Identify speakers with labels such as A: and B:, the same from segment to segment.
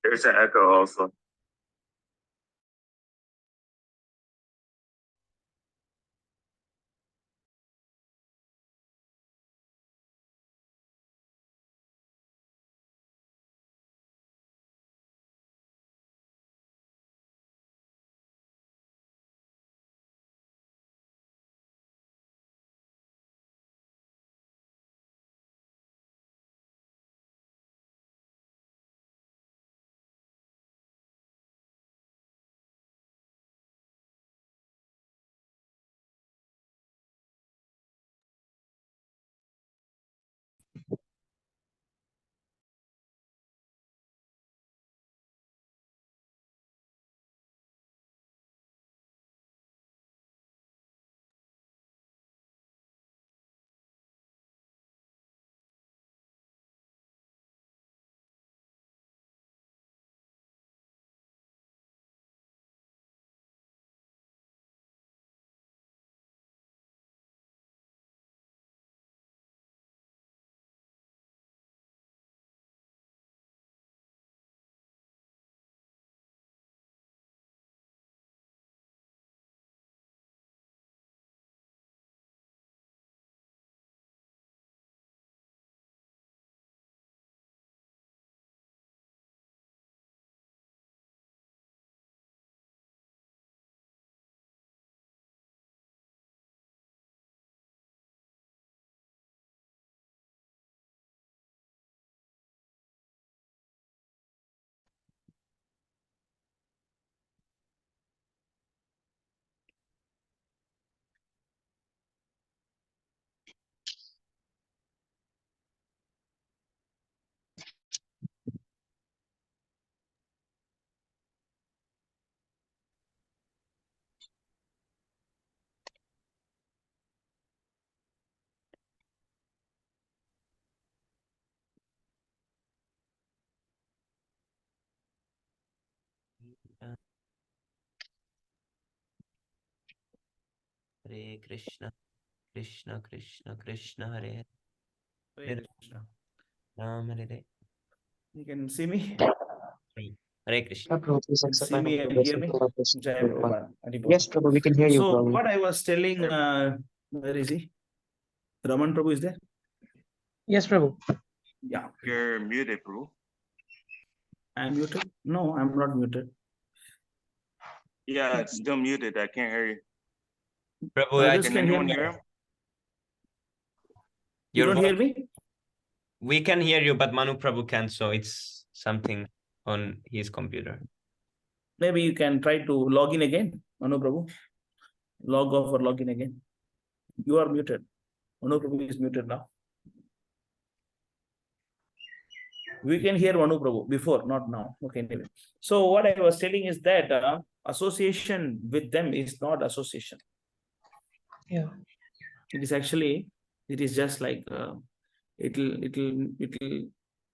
A: There's an echo also.
B: Hare Krishna, Krishna Krishna, Krishna Hare
C: Hare
B: Hare,
C: Krishna.
B: Ram Hare Hare.
C: You can see me?
B: Hare Krishna.
D: Prabhu, please
C: You can
D: accept
C: see
D: my
C: me and hear me?
D: request.
C: Jai Prabhupada. Haribol.
D: Yes, Prabhu, we can hear you,
C: So
D: Prabhu.
C: what I was telling, where is he? Raman Prabhu is there?
D: Yes, Prabhu.
C: Yeah.
A: You're muted, bro.
C: I'm muted? No, I'm not muted.
A: Yeah, it's still muted. I can't hear you.
B: Prabhu,
C: Others
A: Can
C: can hear
A: anyone
C: me.
A: hear him?
C: You
B: your
C: don't hear
B: voice,
C: me?
B: we can hear you, but Manu Prabhu can't, so it's something on his computer.
C: Maybe you can try to log in again, Manu Prabhu. Log off or log in again. You are muted. Manu Prabhu is muted now. We can hear Manu Prabhu before, not now. Okay, anyway. So what I was telling is that association with them is not association.
D: Yeah.
C: It is actually, it is just like it'll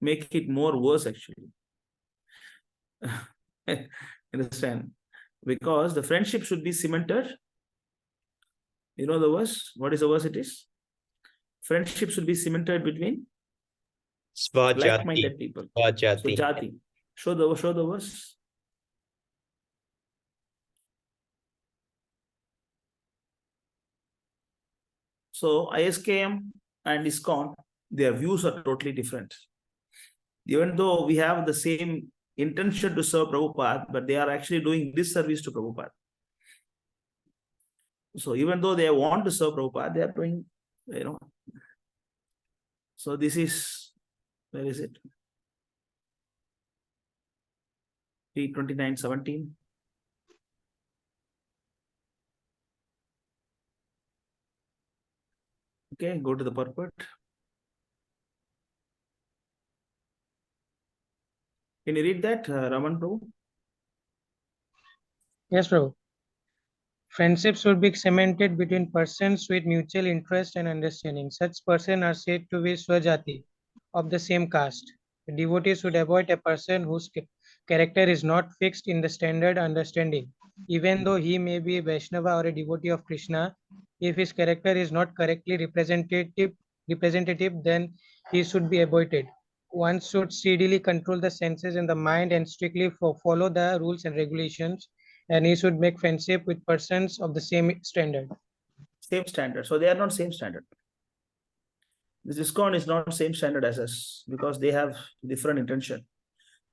C: make it more worse actually. Understand? Because the friendship should be cemented. You know the verse? What is the verse it is? Friendship should be cemented between
B: Svajati.
C: like-minded people. So
B: Svajati.
C: jati. Show the verse. So ISKM and ISKCON, their views are totally different. Even though we have the same intention to serve Prabhupada, but they are actually doing disservice to Prabhupada. So even though they want to serve Prabhupada, they are doing, you know. So this is, where is it? P29:17. Okay, go to the purport. Can you read that, Raman Prabhu?
D: Yes, Prabhu. Friendship should be cemented between persons with mutual interest and understanding. Such persons are said to be Swajati, of the same caste. The devotee should avoid a person whose character is not fixed in the standard understanding. Even though he may be a Vaishnava or a devotee of Krishna, if his character is not correctly representative, then he should be avoided. one should steadily control the senses and the mind and strictly follow the rules and regulations, and he should make friendship with persons of the same standard.
C: Same standard. So they are not same standard. This ISKCON is not same standard as us because they have different intention.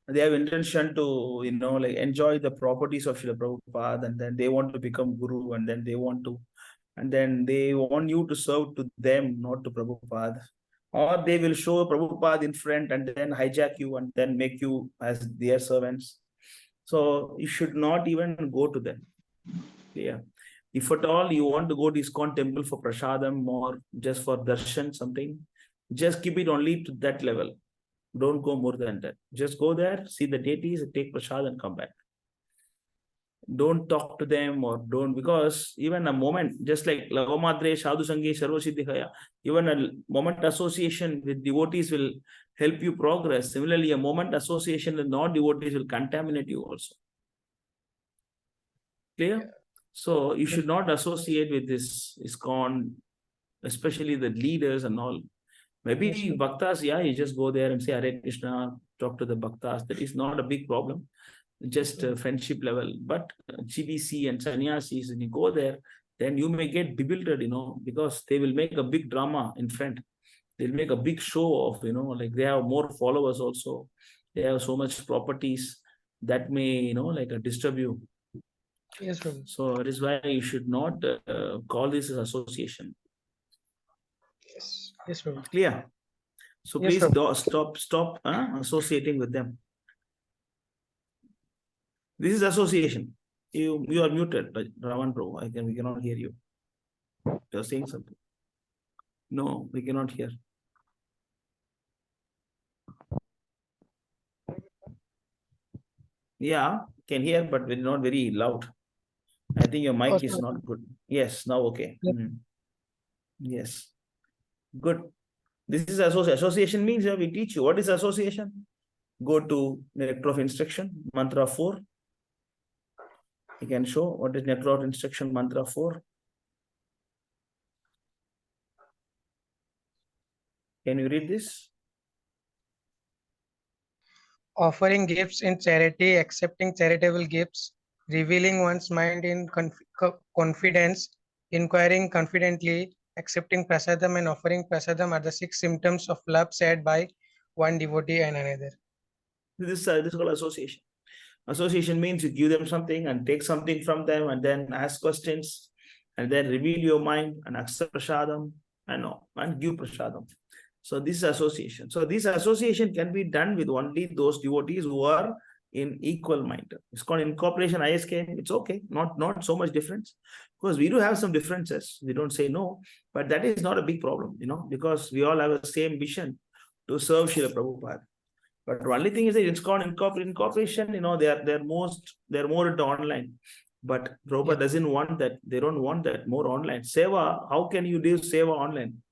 C: They have intention to, like enjoy the properties of Srila Prabhupada, and then they want to become guru, and then they want you to serve to them, not to Prabhupada. Or they will show Prabhupada in front and then hijack you and then make you as their servants. So you should not even go to them. Yeah. If at all you want to go to ISKCON temple for prasadam or just for darshan, something, just keep it only to that level. Don't go more than that. Just go there, see the deities, take prasad and come back. Don't talk to them or don't, because even a moment, just like Lavamadre, Sadhu Sangi, Sarvasiddhikaya, even a moment association with devotees will help you progress. Similarly, a moment association with non-devotees will contaminate you also. Clear? So you should not associate with this ISKCON, especially the leaders and all. Maybe bhaktas, yeah, you just go there and say Hare Krishna, talk to the bhaktas. That is not a big problem, just friendship level. But GBC and sannyasis, when you go there, then you may get bewildered, because they will make a big drama in front. They'll make a big show of, like they have more followers also. They have so much properties that may, disturb you.
D: Yes, Prabhu.
C: So that is why you should not call this as association.
D: Yes, yes, Prabhu.
C: Clear? So
D: Yes,
C: please stop associating with them. This is association. You are muted, Raman Prabhu. We cannot hear you. You're saying something. No, we cannot hear. Yeah, can hear, but not very loud. I think your mic is not good. Yes, now okay.
D: Yep.
C: Yes. Good. This is association. Association means we teach you. What is association? Go to nectar of instruction, mantra 4. You can show what is nectar of instruction, mantra 4. Can you read this?
D: Offering gifts in charity, accepting charitable gifts, revealing one's mind in confidence, inquiring confidently, accepting prasadam and offering prasadam are the 6 symptoms of love shared by one devotee and another.
C: This is called association. Association means you give them something and take something from them and then ask questions and then reveal your mind and accept prasadam and give prasadam. So this is association. So this association can be done with only those devotees who are in equal mind. It's called incorporation, ISKM. It's okay, not so much difference. Because we do have some differences. We don't say no, but that is not a big problem, because we all have the same vision to serve Srila Prabhupada. But the only thing is that it's called incorporation, they're more into online. But Prabhupada doesn't want that. They don't want that more online. Seva, how can you do seva online?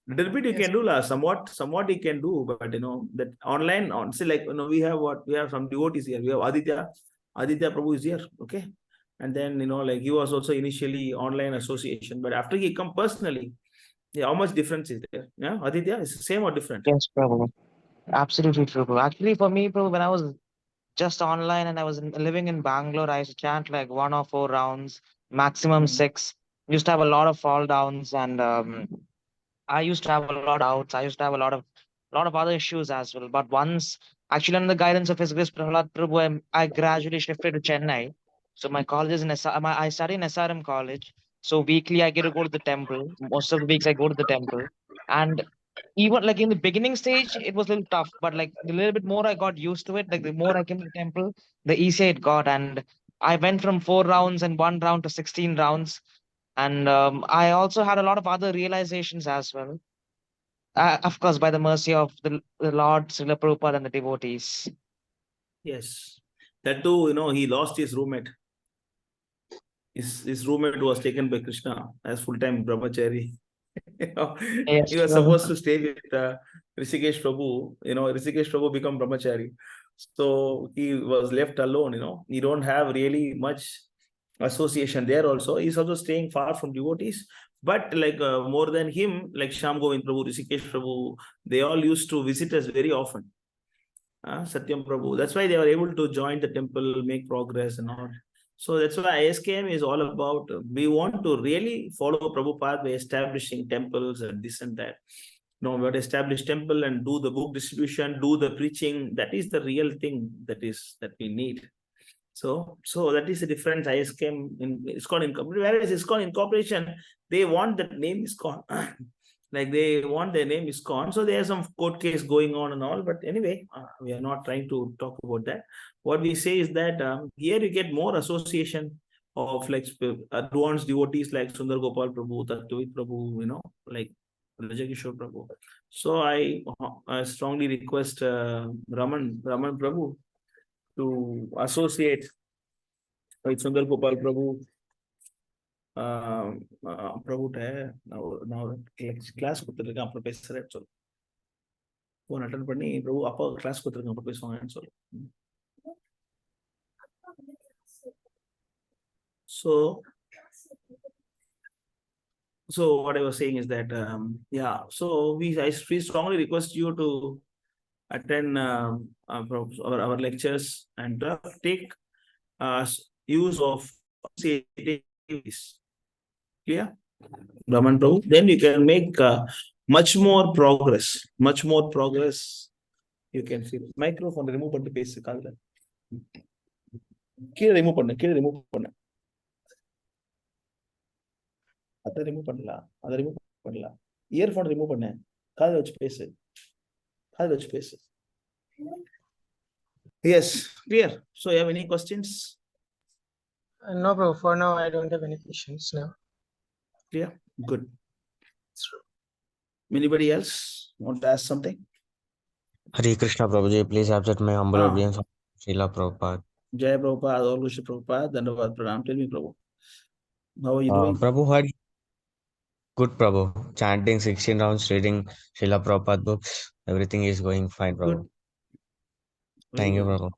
C: Little bit you can do somewhat you can do, but that online say like we have some devotees here. We have Aditya Prabhu is here, okay, and then like he was also initially online association, but after he come personally, how much difference is there? Yeah, Aditya, is the same or different?
E: Yes, Prabhu. Absolutely true, Prabhu. Actually, for me, Prabhu, when I was just online and I was living in Bangalore, I used to chant like 1 or 4 rounds, maximum 6. Used to have a lot of fall downs, and I used to have a lot of doubts. I used to have a lot of other issues as well. But once, actually, under the guidance of His Grace Prahlad Prabhu, I gradually shifted to Chennai. So my college is in I study in SRM college. So weekly I get to go to the temple. Most of the weeks I go to the temple, and even like in the beginning stage, it was a little tough. But like the little bit more I got used to it, like the more I came to the temple, the easier it got. And I went from 4 rounds and 1 round to 16 rounds. And I also had a lot of other realizations as well. Of course, by the mercy of the Lord, Srila Prabhupada and the devotees.
C: Yes. That too, he lost his roommate. His roommate was taken by Krishna as full-time brahmachari.
E: Yes,
C: He was supposed to stay with Rishikesh Prabhu. Rishikesh Prabhu become brahmachari. So he was left alone, He don't have really much association there also. He's also staying far from devotees. But like more than him, like Sham Govind Prabhu, Rishikesh Prabhu, they all used to visit us very often. Satyam Prabhu. That's why they were able to join the temple, make progress and all. So that's why ISKM is all about. We want to really follow Prabhupada by establishing temples and this and that. No, we want to establish temple and do the book distribution, do the preaching. That is the real thing that we need. So that is the difference. ISKM in ISKCON Incorporation. Whereas ISKCON Incorporation, they want that name ISKCON. Like they want their name ISKCON. So there's some court case going on and all. But anyway, we are not trying to talk about that. What we say is that here you get more association of like advanced devotees like Sundar Gopal Prabhu, Tattavit Prabhu, like Rajakishore Prabhu. So I strongly request Raman Prabhu to associate with Sundar Gopal Prabhu. Prabhu now class கொடுத்துருக்கேன் அப்புறம் பேசுறேன் சொல்லு phone attend பண்ணி பிரபு அப்பா class கொடுத்துருக்கேன் அப்புறம் பேசுவாங்கன்னு சொல்லு. So what I was saying is that so I strongly request you to attend our lectures and take use of activities. Clear, Raman Prabhu? Then you can make much more progress. You can feel. Microphone remove பண்ணி பேசு காதுல. கீழே remove பண்ணு. அதை remove பண்ணலாம். Earphone remove பண்ணு. காதுல வச்சு பேசு. Yes, clear. So you have any questions?
D: No, bro. For now, I don't have any questions now.
C: Clear? Good. Anybody else want to ask something?
F: Hare Krishna Prabhuji, please accept my humble obedience of Srila Prabhupada.
C: Jai Prabhupada, all Krishna Prabhupada, Dandavad Pranam. Tell me, Prabhu. How are you doing?
F: Prabhu, had good Prabhu. Chanting 16 rounds, reading Srila Prabhupada books, everything is going fine, Prabhu.
C: Good.
F: Thank you, Prabhu.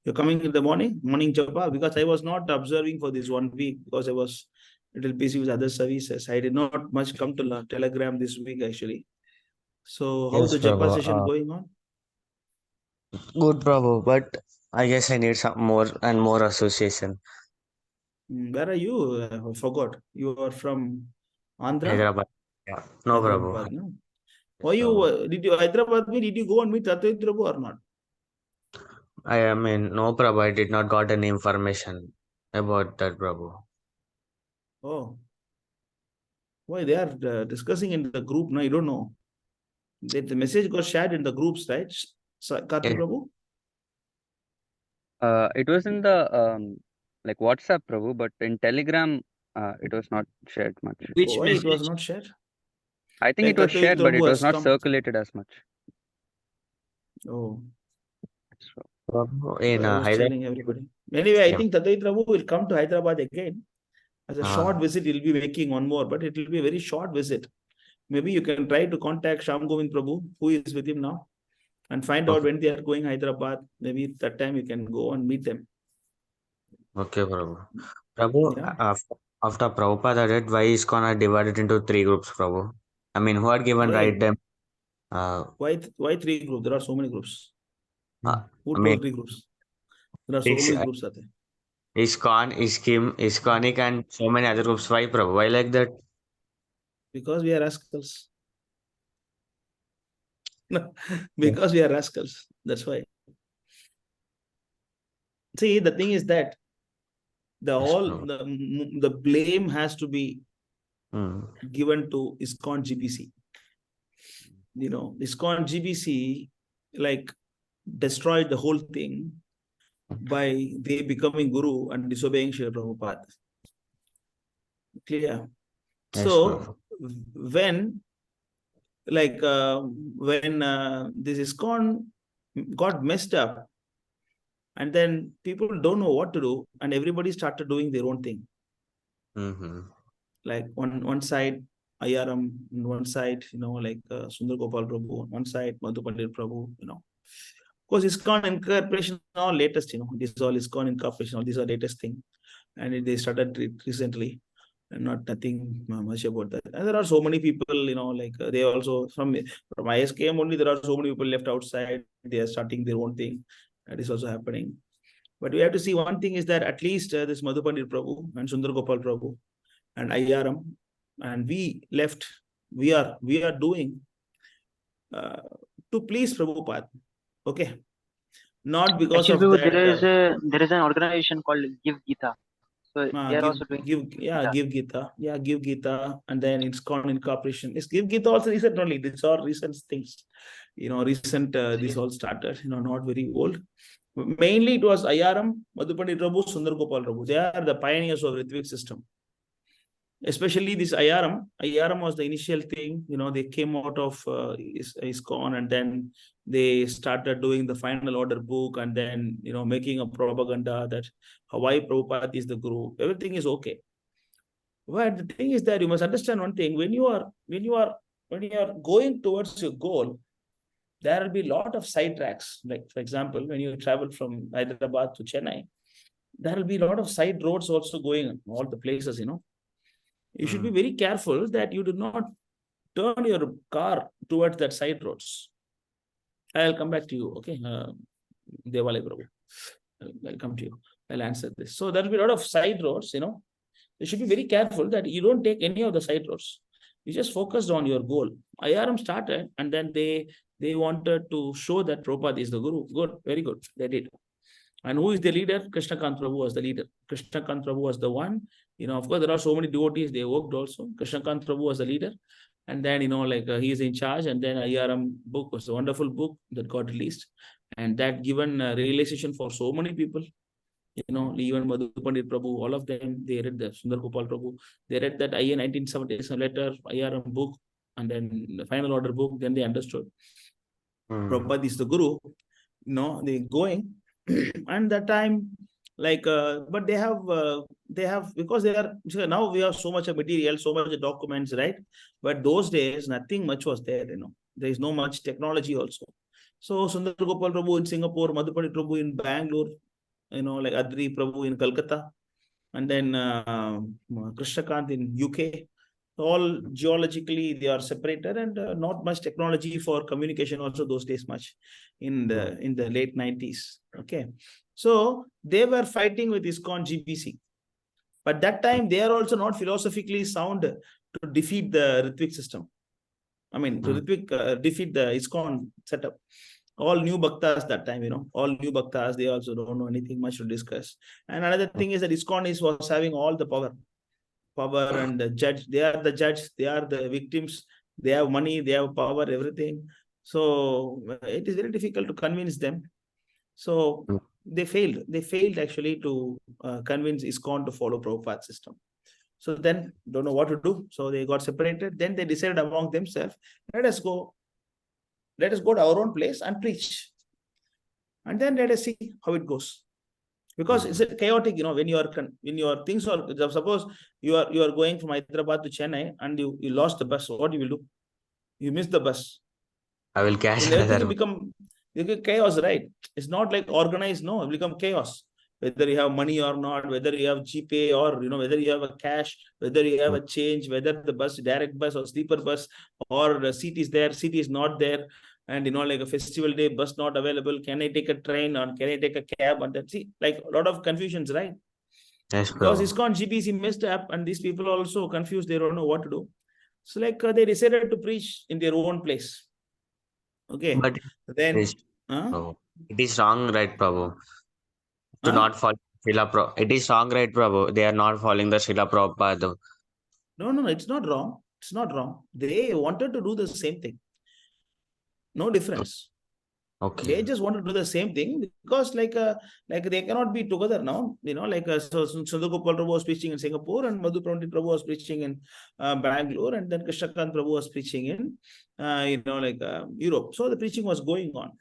C: You're coming in the morning japa, because I was not observing for this 1 week because I was a little busy with other services. I did not much come to Telegram this week actually. So how's
F: Yes,
C: the japa
F: Prabhu.
C: session going on?
F: Good Prabhu, but I guess I need some more and more association.
C: Where are you? I forgot. You are from Andhra?
F: Hyderabad. Yeah. No,
C: Hyderabad,
F: Prabhu.
C: no? Why did you Hyderabad? Did you go and meet Tattavit Prabhu or not?
F: I mean, no, Prabhu, I did not got any information about that, Prabhu.
C: Oh, why they are discussing in the group? No, you don't know. The message got shared in the groups, right? Karthi
F: Yeah.
C: Prabhu?
G: It was in the like WhatsApp, Prabhu, but in Telegram, it was not shared much.
B: Which
C: Why it was
B: message?
C: not shared?
G: I think
C: Like
G: it was
C: Tattavit
G: shared, but
C: Prabhu
G: it
C: has
G: was not
C: come.
G: circulated as much.
C: Oh,
G: So,
F: Prabhu,
C: I
F: in
C: was
F: Hyderabad.
C: telling everybody. Anyway, I
F: Yeah.
C: think Tattavit Prabhu will come to Hyderabad again. As a
F: Ah.
C: short visit, he'll be making one more, but it will be a very short visit. Maybe you can try to contact Sham Govind Prabhu, who is with him now, and find out
F: Okay.
C: when they are going Hyderabad. Maybe that time you can go and meet them.
F: Okay, Prabhu. Prabhu,
C: Yeah.
F: after Prabhupada did, why is ISKCON divided into 3 groups, Prabhu? I mean, who had given
C: Why?
F: right them?
C: Why 3 groups? There are so many groups. Who
F: I
C: told
F: mean,
C: 3 groups? There are so many groups out there.
F: ISKCON, ISKIM, ISKCONIC, and so many other groups. Why, Prabhu? Why like that?
C: Because we are rascals. No, because we are rascals. That's why. See, the thing is that the blame has to be given to ISKCON GBC. ISKCON GBC like destroyed the whole thing by they becoming guru and disobeying Srila Prabhupada. Clear?
F: Yes,
C: So
F: Prabhu.
C: when this ISKCON got messed up, and then people don't know what to do, and everybody started doing their own thing. Like one side IRM, on one side, like Sundar Gopal Prabhu, on one side Madhu Pandit Prabhu, Of course, ISKCON Incorporation, all latest, this is all ISKCON Incorporation, all these are latest thing. And they started recently. nothing much about that. And there are so many people, like they also from ISKM only. There are so many people left outside. They are starting their own thing. That is also happening. But we have to see one thing is that at least this Madhu Pandit Prabhu and Sundar Gopal Prabhu and IRM and we left. We are doing to please Prabhupada. Okay, not because
H: Actually,
C: of
H: Prabhu,
C: that.
H: there is an organization called Give Gita. So they are also doing
C: Give Gita. Yeah, Give Gita. And then it's gone in cooperation. It's Give Gita also recent only. These are recent things. Recent this all started, not very old. Mainly it was IRM, Madhu Pandit Prabhu, Sundar Gopal Prabhu. They are the pioneers of Ritvik system. Especially this IRM. IRM was the initial thing. They came out of ISKCON and then they started doing the final order book and then, making a propaganda that why Prabhupada is the guru. Everything is okay. But the thing is that you must understand one thing. When you are going towards your goal, there will be a lot of side tracks. Like, for example, when you travel from Hyderabad to Chennai, there will be a lot of side roads also going all the places, You should be very careful that you do not turn your car towards that side roads. I'll come back to you, okay? Devale Prabhu. I'll come to you. I'll answer this. So there will be a lot of side roads, You should be very careful that you don't take any of the side roads. You just focused on your goal. IRM started and then they wanted to show that Prabhupada is the guru. Good, very good. They did. And who is the leader? Krishnakant Prabhu was the leader. Krishnakant Prabhu was the one. Of course, there are so many devotees, they worked also. Krishnakant Prabhu was the leader. And then, he is in charge. And then IRM book was a wonderful book that got released. And that given realization for so many people. Even Madhu Pandit Prabhu, all of them, they read the Sundar Gopal Prabhu. They read that IA 1977 letter, IRM book, and then the final order book. Then they understood. Prabhupada is the guru. They going. And that time, but they have, because they are, now we have so much of material, so much of documents, right? But those days, nothing much was there, There is no much technology also. So Sundar Gopal Prabhu in Singapore, Madhu Pandit Prabhu in Bangalore, like Adri Prabhu in Calcutta, and then Krishnakant in UK. All geologically they are separated and not much technology for communication also those days much in the late 90s. Okay, so they were fighting with ISKCON GBC, but that time they are also not philosophically sound to defeat the Ritvik system. I mean, to defeat the ISKCON setup. All new bhaktas that time, all new bhaktas, they also don't know anything much to discuss. And another thing is that ISKCON was having all the power and the judge. They are the judge, they are the victims, they have money, they have power, everything. So it is very difficult to convince them. So they failed. They failed actually to convince ISKCON to follow Prabhupada's system. So then don't know what to do. So they got separated. Then they decided among themselves, let us go to our own place and preach. And then let us see how it goes. Because it's chaotic, when your things are, suppose you are going from Hyderabad to Chennai and you lost the bus. So what you will do? You miss the bus.
F: I will catch
C: Everything
F: another.
C: become chaos, right? It's not like organized, no, it will become chaos. Whether you have money or not, whether you have GPay or, whether you have a cash, whether you have a change, whether the bus, direct bus or sleeper bus, or the seat is there, seat is not there. And, like a festival day, bus not available. Can I take a train or can I take a cab? And that, see, like a lot of confusions, right?
F: Yes,
C: Because
F: Prabhu.
C: ISKCON GBC messed up and these people are also confused. They don't know what to do. So they decided to preach in their own place. Okay.
F: But
C: Then,
F: it is wrong, right, Prabhu? To not follow Srila Prabhupada. It is wrong, right, Prabhu? They are not following the Srila Prabhupada.
C: No, it's not wrong. It's not wrong. They wanted to do the same thing. No difference.
F: Okay.
C: They just want to do the same thing because like they cannot be together now. So Sundar Gopal Prabhu was preaching in Singapore and Madhu Pandit Prabhu was preaching in Bangalore, and then Krishnakant Prabhu was preaching in Europe. So the preaching was going on.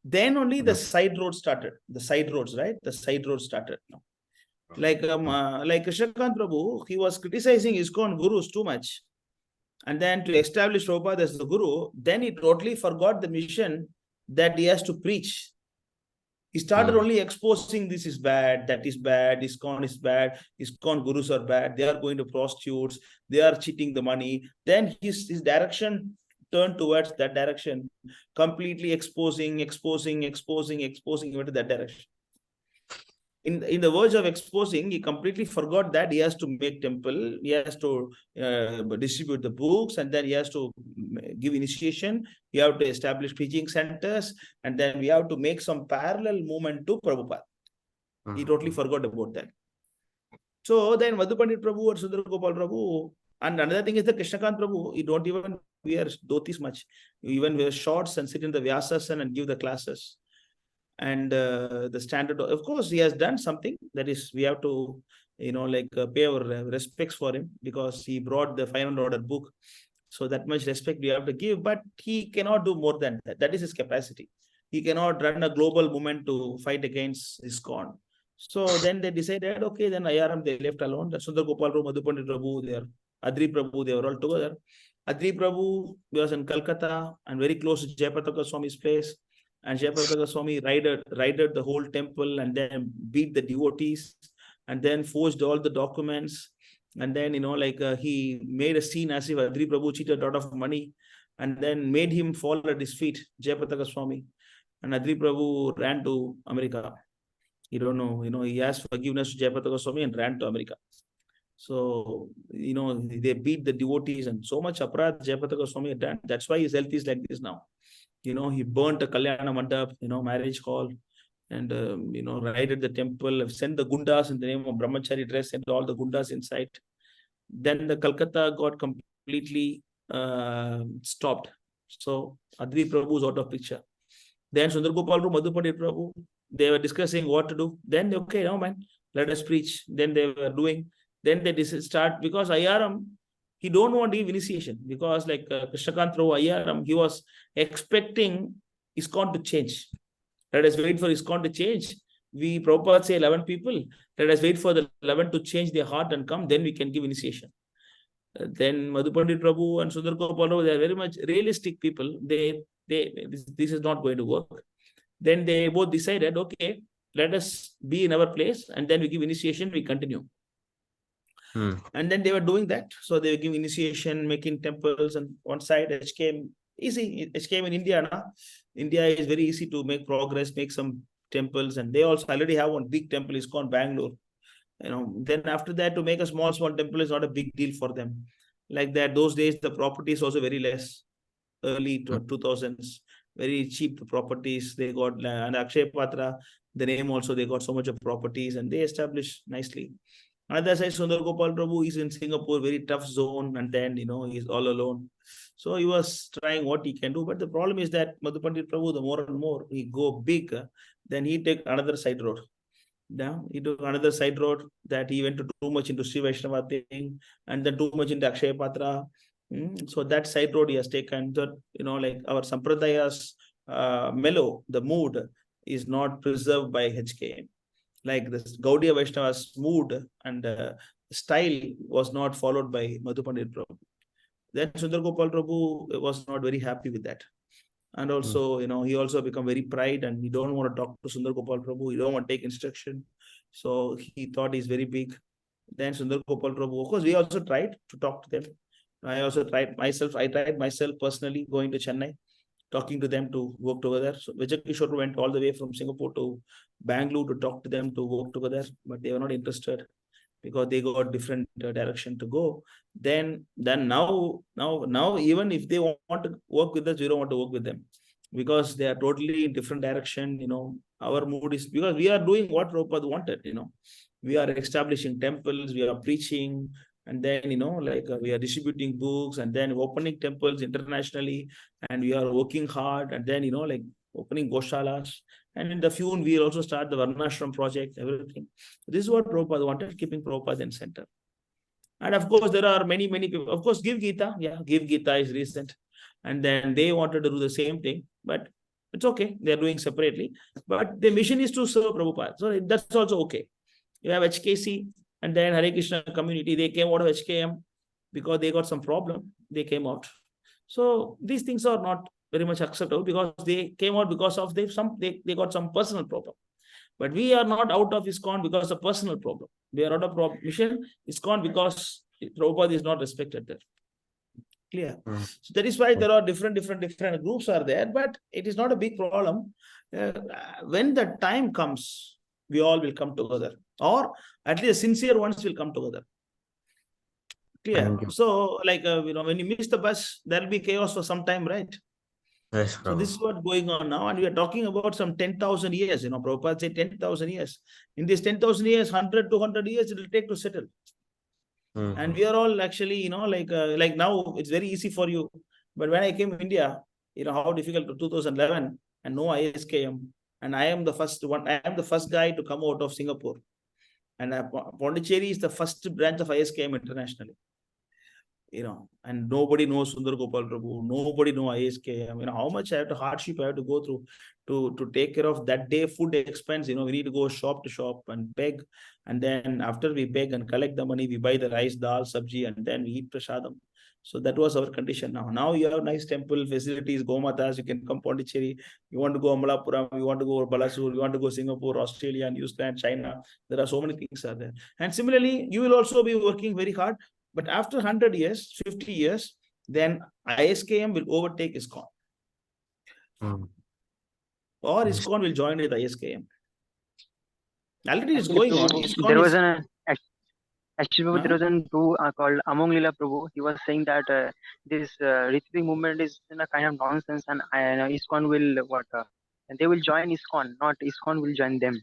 C: Then only the side roads started. The side roads, right? The side roads started now. Like Krishnakant Prabhu, he was criticizing ISKCON gurus too much. And then to establish Prabhupada as the guru, then he totally forgot the mission that he has to preach. He started only exposing this is bad, that is bad, ISKCON is bad, ISKCON gurus are bad, they are going to prostitutes, they are cheating the money. Then his direction turned towards that direction, completely exposing into that direction. In the verge of exposing, he completely forgot that he has to make temple, he has to distribute the books, and then he has to give initiation, he have to establish preaching centers, and then we have to make some parallel movement to Prabhupada. He totally forgot about that. So then Madhu Pandit Prabhu or Sundar Gopal Prabhu, and another thing is the Krishnakant Prabhu, he don't even wear dhotis much. He even wear shorts and sit in the Vyasasana and give the classes. And the standard, of course, he has done something that is, we have to, pay our respects for him, because he brought the final order book. So that much respect we have to give, but he cannot do more than that. That is his capacity. He cannot run a global movement to fight against ISKCON. So then they decided, okay, then IRM they left alone. Sundar Gopal Prabhu, Madhu Pandit Prabhu, they are Adri Prabhu, they were all together. Adri Prabhu was in Calcutta and very close to Jayapataka Swami's place. And Jayapataka Swami raided the whole temple and then beat the devotees and then forged all the documents. And then, he made a scene as if Adri Prabhu cheated a lot of money and then made him fall at his feet, Jayapataka Swami. And Adri Prabhu ran to America. You don't know, he asked forgiveness to Jayapataka Swami and ran to America. So, they beat the devotees and so much aparadh Jayapataka Swami had done. That's why his health is like this now. He burnt a Kalyana Mandap, marriage hall, and, raided the temple, sent the gundas in the name of Brahmachari dress, sent all the gundas inside. Then the Calcutta got completely stopped. So Adri Prabhu was out of picture. Then Sundar Gopal Prabhu, Madhu Pandit Prabhu, they were discussing what to do. Then, okay, no man, let us preach. Then they were doing. Then they start, because IRM, he don't want to give initiation, because like Krishnakant Prabhu IRM, he was expecting ISKCON to change. Let us wait for ISKCON to change. We Prabhupada say 11 people. Let us wait for the 11 to change their heart and come. Then we can give initiation. Then Madhu Pandit Prabhu and Sundar Gopal Prabhu, they are very much realistic people. This is not going to work. Then they both decided, okay, let us be in our place, and then we give initiation, we continue. And then they were doing that. So they were giving initiation, making temples, and one side HKM, easy. HKM in India, India is very easy to make progress, make some temples, and they also already have one big temple, is called Bangalore. Then after that, to make a small temple is not a big deal for them. Like that, those days, the property is also very less. Early 2000s, very cheap properties. They got, and Akshay Patra, the name also, they got so much of properties and they established nicely. Another side, Sundar Gopal Prabhu is in Singapore, very tough zone, and then, he's all alone. So he was trying what he can do. But the problem is that Madhu Pandit Prabhu, the more and more he go big, then he take another side road. Now he took another side road, that he went too much into Sri Vaishnava thing, and then too much into Akshay Patra. So that side road he has taken. That, like our Sampradaya's mellow, the mood is not preserved by HKM. Like this Gaudiya Vaishnava's mood and style was not followed by Madhu Pandit Prabhu. Then Sundar Gopal Prabhu was not very happy with that. And also, he also become very pride, and he don't want to talk to Sundar Gopal Prabhu. He don't want to take instruction. So he thought he's very big. Then Sundar Gopal Prabhu, of course, we also tried to talk to them. I tried myself personally, going to Chennai, talking to them to work together. So Vijay Kishore went all the way from Singapore to Bangalore to talk to them to work together, but they were not interested because they got different direction to go. Then now, even if they want to work with us, we don't want to work with them because they are totally in different direction. Our mood is, because we are doing what Prabhupada wanted. We are establishing temples, we are preaching, and then, we are distributing books, and then opening temples internationally, and we are working hard, and then, opening Goshalas. And in the future, we will also start the Varnashram project, everything. This is what Prabhupada wanted, keeping Prabhupada in center. And of course, there are many people. Of course, Give Gita. Yeah, Give Gita is recent. And then they wanted to do the same thing, but it's okay. They're doing separately. But the mission is to serve Prabhupada. So that's also okay. You have HKC, and then Hare Krishna community, they came out of HKM because they got some problem. They came out. So these things are not very much acceptable because they came out because of they got some personal problem. But we are not out of ISKCON because of personal problem. We are out of mission ISKCON because Prabhupada is not respected there. Clear? So that is why there are different groups are there, but it is not a big problem. When the time comes, we all will come together, or at least sincere ones will come together. Clear? So, like, when you miss the bus, there will be chaos for some time, right?
F: Yes,
C: So this is what's going on now, and we are talking about some 10,000 years. Prabhupada said 10,000 years. In this 10,000 years, 100, 200 years it will take to settle. And we are all actually, like now it's very easy for you. But when I came to India, how difficult to 2011 and no ISKM. And I am the first one. I am the first guy to come out of Singapore. And Pondicherry is the first branch of ISKM internationally. And nobody knows Sundar Gopal Prabhu, nobody knows ISKM. How much hardship I have to go through to take care of that day food expense. We need to go shop to shop and beg. And then after we beg and collect the money, we buy the rice, dal, sabji, and then we eat prasadam. So that was our condition now. Now you have nice temple facilities, Gomatas, you can come Pondicherry, you want to go Amalapuram, you want to go Balasur, you want to go Singapore, Australia, New Zealand, China. There are so many things are there. And similarly, you will also be working very hard. But after 100 years, 50 years, then ISKM will overtake ISKCON. Or ISKCON will join with ISKM. Already it's going on. ISKCON
H: there was actually there was a Prabhu called Among Lila Prabhu. He was saying that this Ritvik movement is a kind of nonsense, and ISKCON will and they will join ISKCON, not ISKCON will join them.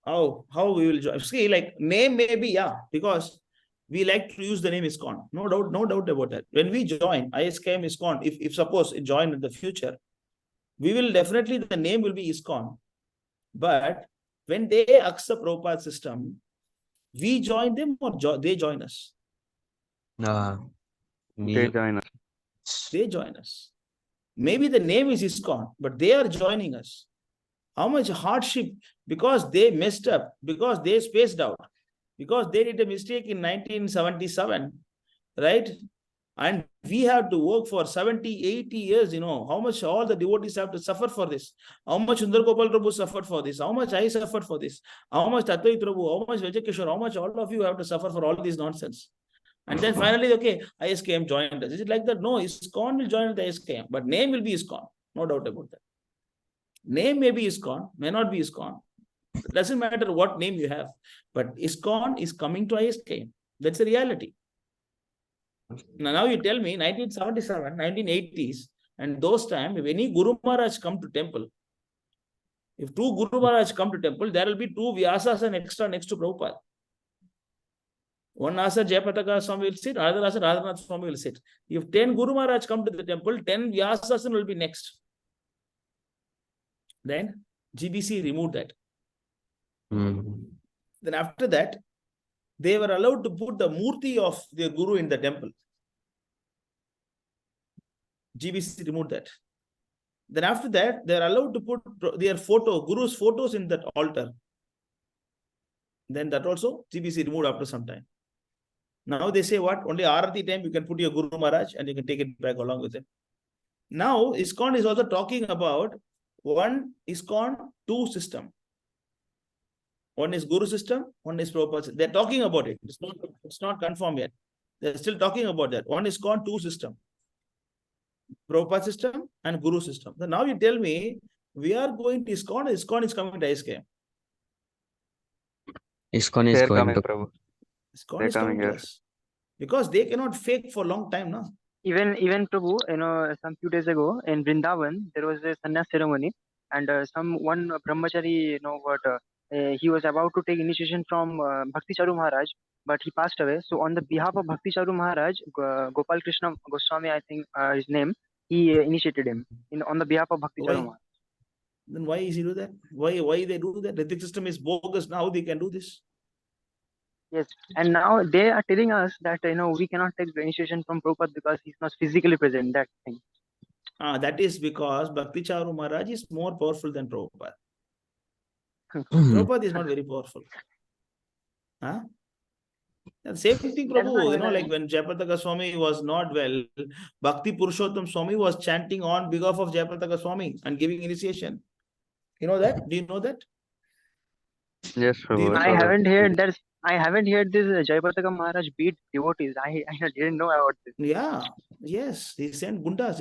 C: How we will join? See, like name maybe, yeah, because we like to use the name ISKCON. No doubt about that. When we join ISKM ISKCON, if suppose it join in the future, we will definitely, the name will be ISKCON. But when they accept Prabhupada system, we join them or they join us?
G: They join us.
C: They join us. Maybe the name is ISKCON, but they are joining us. How much hardship, because they messed up, because they spaced out, because they did a mistake in 1977, right? And we have to work for 70, 80 years, how much all the devotees have to suffer for this. How much Sundar Gopal Prabhu suffered for this. How much I suffered for this. How much Tattva Prabhu, how much Vajakishore, how much all of you have to suffer for all this nonsense. And then finally, okay, ISKM joined us. Is it like that? No, ISKCON will join the ISKM, but name will be ISKCON. No doubt about that. Name may be ISKCON, may not be ISKCON. It doesn't matter what name you have, but ISKCON is coming to ISKM. That's the reality. Now you tell me 1977, 1980s, and those times, if any Guru Maharaj come to temple, if two Guru Maharaj come to temple, there will be two Vyasas and extra next to Prabhupada. One Asa Jayapataka Swami will sit, another Asa Radhanath Swami will sit. If 10 Guru Maharaj come to the temple, 10 Vyasas will be next. Then GBC removed that. Then after that, they were allowed to put the murti of their Guru in the temple. GBC removed that. Then after that, they are allowed to put their Guru's photos in that altar. Then that also GBC removed after some time. Now they say what? Only Arati time you can put your Guru Maharaj and you can take it back along with him. Now ISKCON is also talking about one ISKCON, two system. One is Guru system, one is Prabhupada. They're talking about it. It's not confirmed yet. They're still talking about that. One is ISKCON, two system. Prabhupada system and Guru system. So now you tell me, we are going to ISKCON, ISKCON is coming to ISKM.
F: ISKCON is going to
G: Prabhu.
C: ISKCON is coming to us. Because they cannot fake for a long time now.
H: Even Prabhu, some few days ago in Vrindavan, there was a sannyas ceremony, and one brahmachari, he was about to take initiation from Bhakti Charu Maharaj, but he passed away. So on the behalf of Bhakti Charu Maharaj, Gopal Krishna Goswami, I think his name, he initiated him on the behalf of Bhakti Charu Maharaj.
C: Then why is he do that? Why they do that? The Ritik system is bogus. Now they can do this.
H: Yes, and now they are telling us that we cannot take the initiation from Prabhupada because he's not physically present. That thing.
C: That is because Bhakti Charu Maharaj is more powerful than Prabhupada. Prabhupada is not very powerful. The same thing, Prabhu, like when Jayapataka Swami was not well, Bhakti Purushottam Swami was chanting on behalf of Jayapataka Swami and giving initiation. You know that? Do you know that?
G: Yes, Prabhu.
C: The-
H: I haven't heard that. I haven't heard this Jayapataka Maharaj beat devotees. I didn't know about this.
C: Yeah, yes, he sent gundas,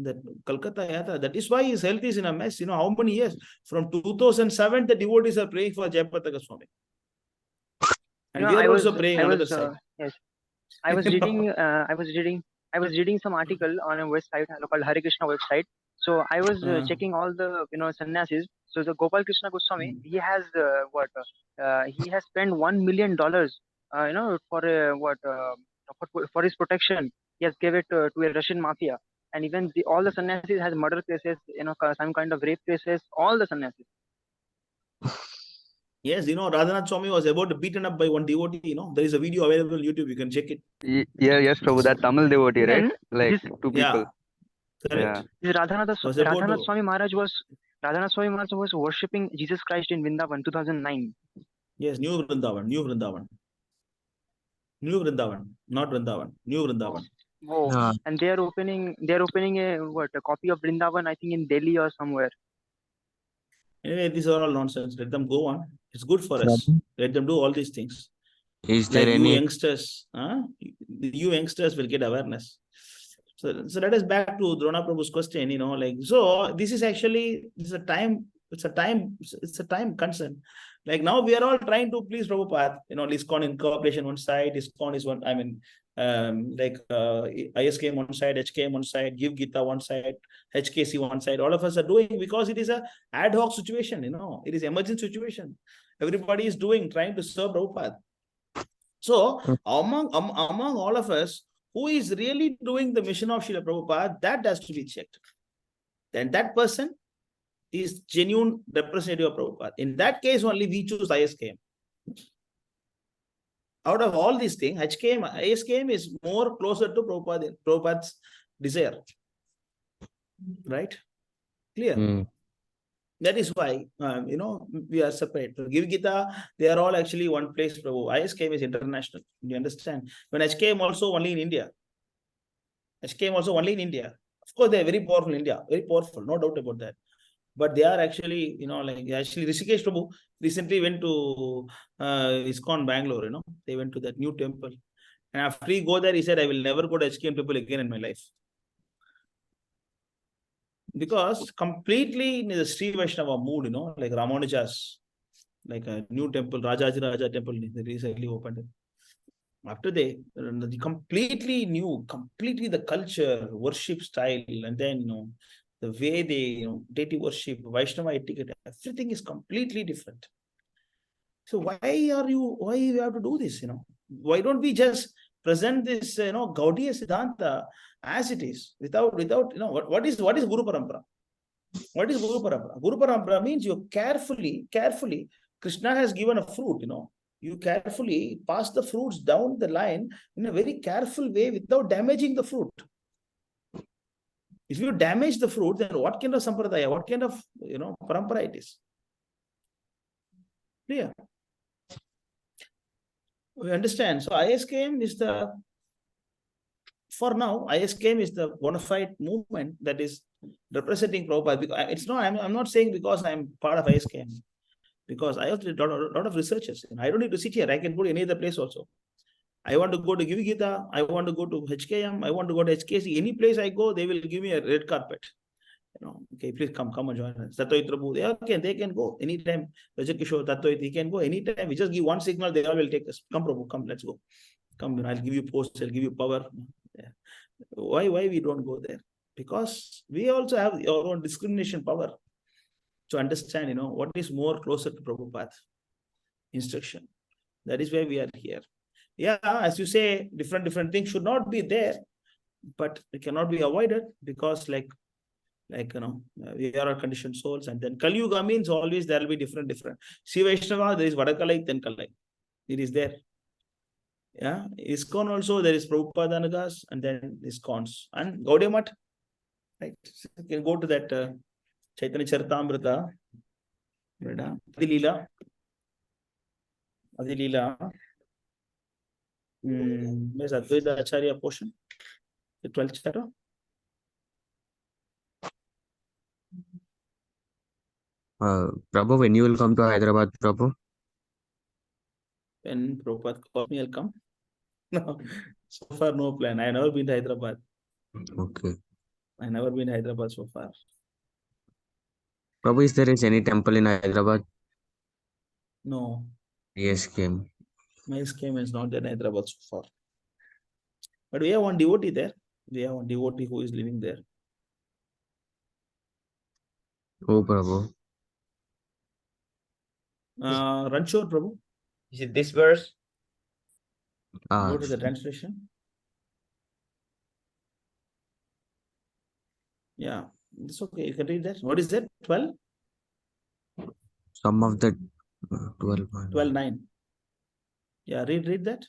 C: that Calcutta Yatra. That is why his health is in a mess. How many years? From 2007, the devotees are praying for Jayapataka Swami. And we are also praying on the other side.
H: Yes, I was reading. I was reading some article on a website called Hare Krishna website. So I was checking all the sannyasis. So the Gopal Krishna Goswami, he has he has spent $1 million, for for his protection. He has gave it to a Russian mafia, and even all the sannyasis has murder cases, some kind of rape cases. All the sannyasis.
C: Yes, Radhanath Swami was about to beaten up by one devotee. There is a video available on YouTube. You can check it.
G: Yeah, yes, Prabhu. That Tamil devotee, right?
H: Then
G: Like
H: this-
G: two people.
C: Yeah, correct.
H: This
C: Was about
H: Radhanath
C: to-
H: Swami Maharaj was worshipping Jesus Christ in Vrindavan 2009.
C: Yes, New Vrindavan, not Vrindavan, New Vrindavan.
H: Whoa. And they are opening a copy of Vrindavan, I think in Delhi or somewhere.
C: Anyway, these are all nonsense. Let them go on. It's good for us. Let them do all these things.
F: Is there
C: Like you
F: any
C: youngsters, you youngsters will get awareness. So let us back to Drona Prabhu's question. So this is actually it's a time concern. Like now we are all trying to please Prabhupada. ISKCON incorporation one side, ISKCON is one. I mean, ISKM one side, HKM one side, Give Gita one side, HKC one side. All of us are doing because it is a ad hoc situation. It is emergent situation. Everybody is trying to serve Prabhupada. So among all of us, who is really doing the mission of Srila Prabhupada, that has to be checked. Then that person is genuine representative of Prabhupada. In that case, only we choose ISKM. Out of all these things, ISKM is more closer to Prabhupada's desire. Right? Clear? That is why, we are separate. So Give Gita, they are all actually one place, Prabhu. ISKM is international. You understand? When HKM also only in India. HKM also only in India. Of course, they are very powerful in India. Very powerful, no doubt about that. But they are actually, actually Rishikesh Prabhu recently went to ISKCON Bangalore, They went to that new temple. And after he go there, he said, I will never go to HKM temple again in my life. Because completely in the Sri Vaishnava mood, like Ramanuja's, like a new temple, Raja temple, they recently opened. After the completely new, completely the culture, worship style, and then, the way they, deity worship, Vaishnava etiquette, everything is completely different. So why you have to do this, Why don't we just present this, Gaudiya Siddhanta as it is, without, what is Guru Parampara? What is Guru Parampara? Guru Parampara means you carefully, Krishna has given a fruit, you carefully pass the fruits down the line in a very careful way without damaging the fruit. If you damage the fruit, then what kind of sampradaya, what kind of, parampara it is? Clear? We understand. So ISKM is for now, ISKM is the bona fide movement that is representing Prabhupada. It's not, I'm not saying because I'm part of ISKM. Because I also did a lot of researches. I don't need to sit here. I can go to any other place also. I want to go to Give Gita. I want to go to HKM. I want to go to HKC. Any place I go, they will give me a red carpet. Okay, please come and join us. Tattoit Prabhu, they can go anytime. Rajat Kishore, Tattoit, he can go anytime. We just give one signal, they all will take us. Come, Prabhu, come, let's go. Come, I'll give you posts, I'll give you power. Yeah. Why we don't go there? Because we also have our own discrimination power to understand, what is more closer to Prabhupada's instruction. That is why we are here. Yeah, as you say, different things should not be there, but it cannot be avoided because we are conditioned souls. And then Kali Yuga means always there will be different. Shiva Vaishnava, there is Vadakalai, then Kalai. It is there. Yeah, ISKCON also, there is Prabhupada Anagas, and then ISKCONs. And Gaudiya Math, right? So you can go to that Chaitanya Charitamrita, Adilila, where's Advaita Acharya portion? The 12th chapter.
F: Prabhu, when you will come to Hyderabad, Prabhu?
C: When Prabhupada calls me, I'll come. No, so far no plan. I have never been to Hyderabad.
F: Okay.
C: I never been to Hyderabad so far.
F: Prabhu, is there is any temple in Hyderabad?
C: No,
F: Yes, came.
C: my scheme is not there in Hyderabad so far. But we have one devotee there. We have one devotee who is living there.
F: Oh, Prabhu.
C: Ranchor Prabhu,
B: Is it this verse?
F: Ah,
C: go to the translation. Yeah, it's okay. You can read that. What is that? 12?
F: some of the 12.
C: 12:9. Yeah, read that.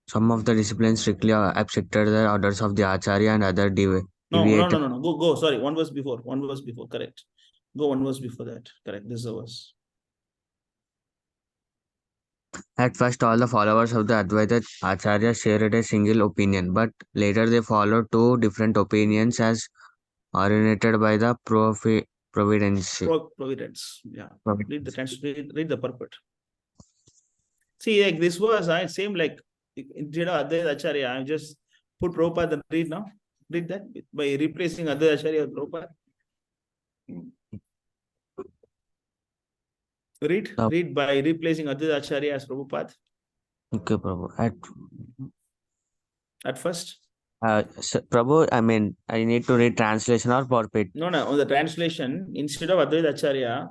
F: Some of the disciplines strictly accepted the orders of the Acharya and other deviated.
C: No. Go. Sorry, one verse before. One verse before. Correct. Go one verse before that. Correct. This is the verse.
F: At first, all the followers of the Advaita Acharya shared a single opinion, but later they followed two different opinions as originated by the providence.
C: Providence. Yeah. Read the translation. Read the purport. See, like this verse, same like Advaita Acharya. I just put Prabhupada and read now. Read that by replacing Advaita Acharya with Prabhupada. Read by replacing Advaita Acharya as Prabhupada.
F: Okay, Prabhu.
C: At first.
F: Prabhu, I mean, I need to read translation or purport.
C: No. On the translation, instead of Advaita Acharya,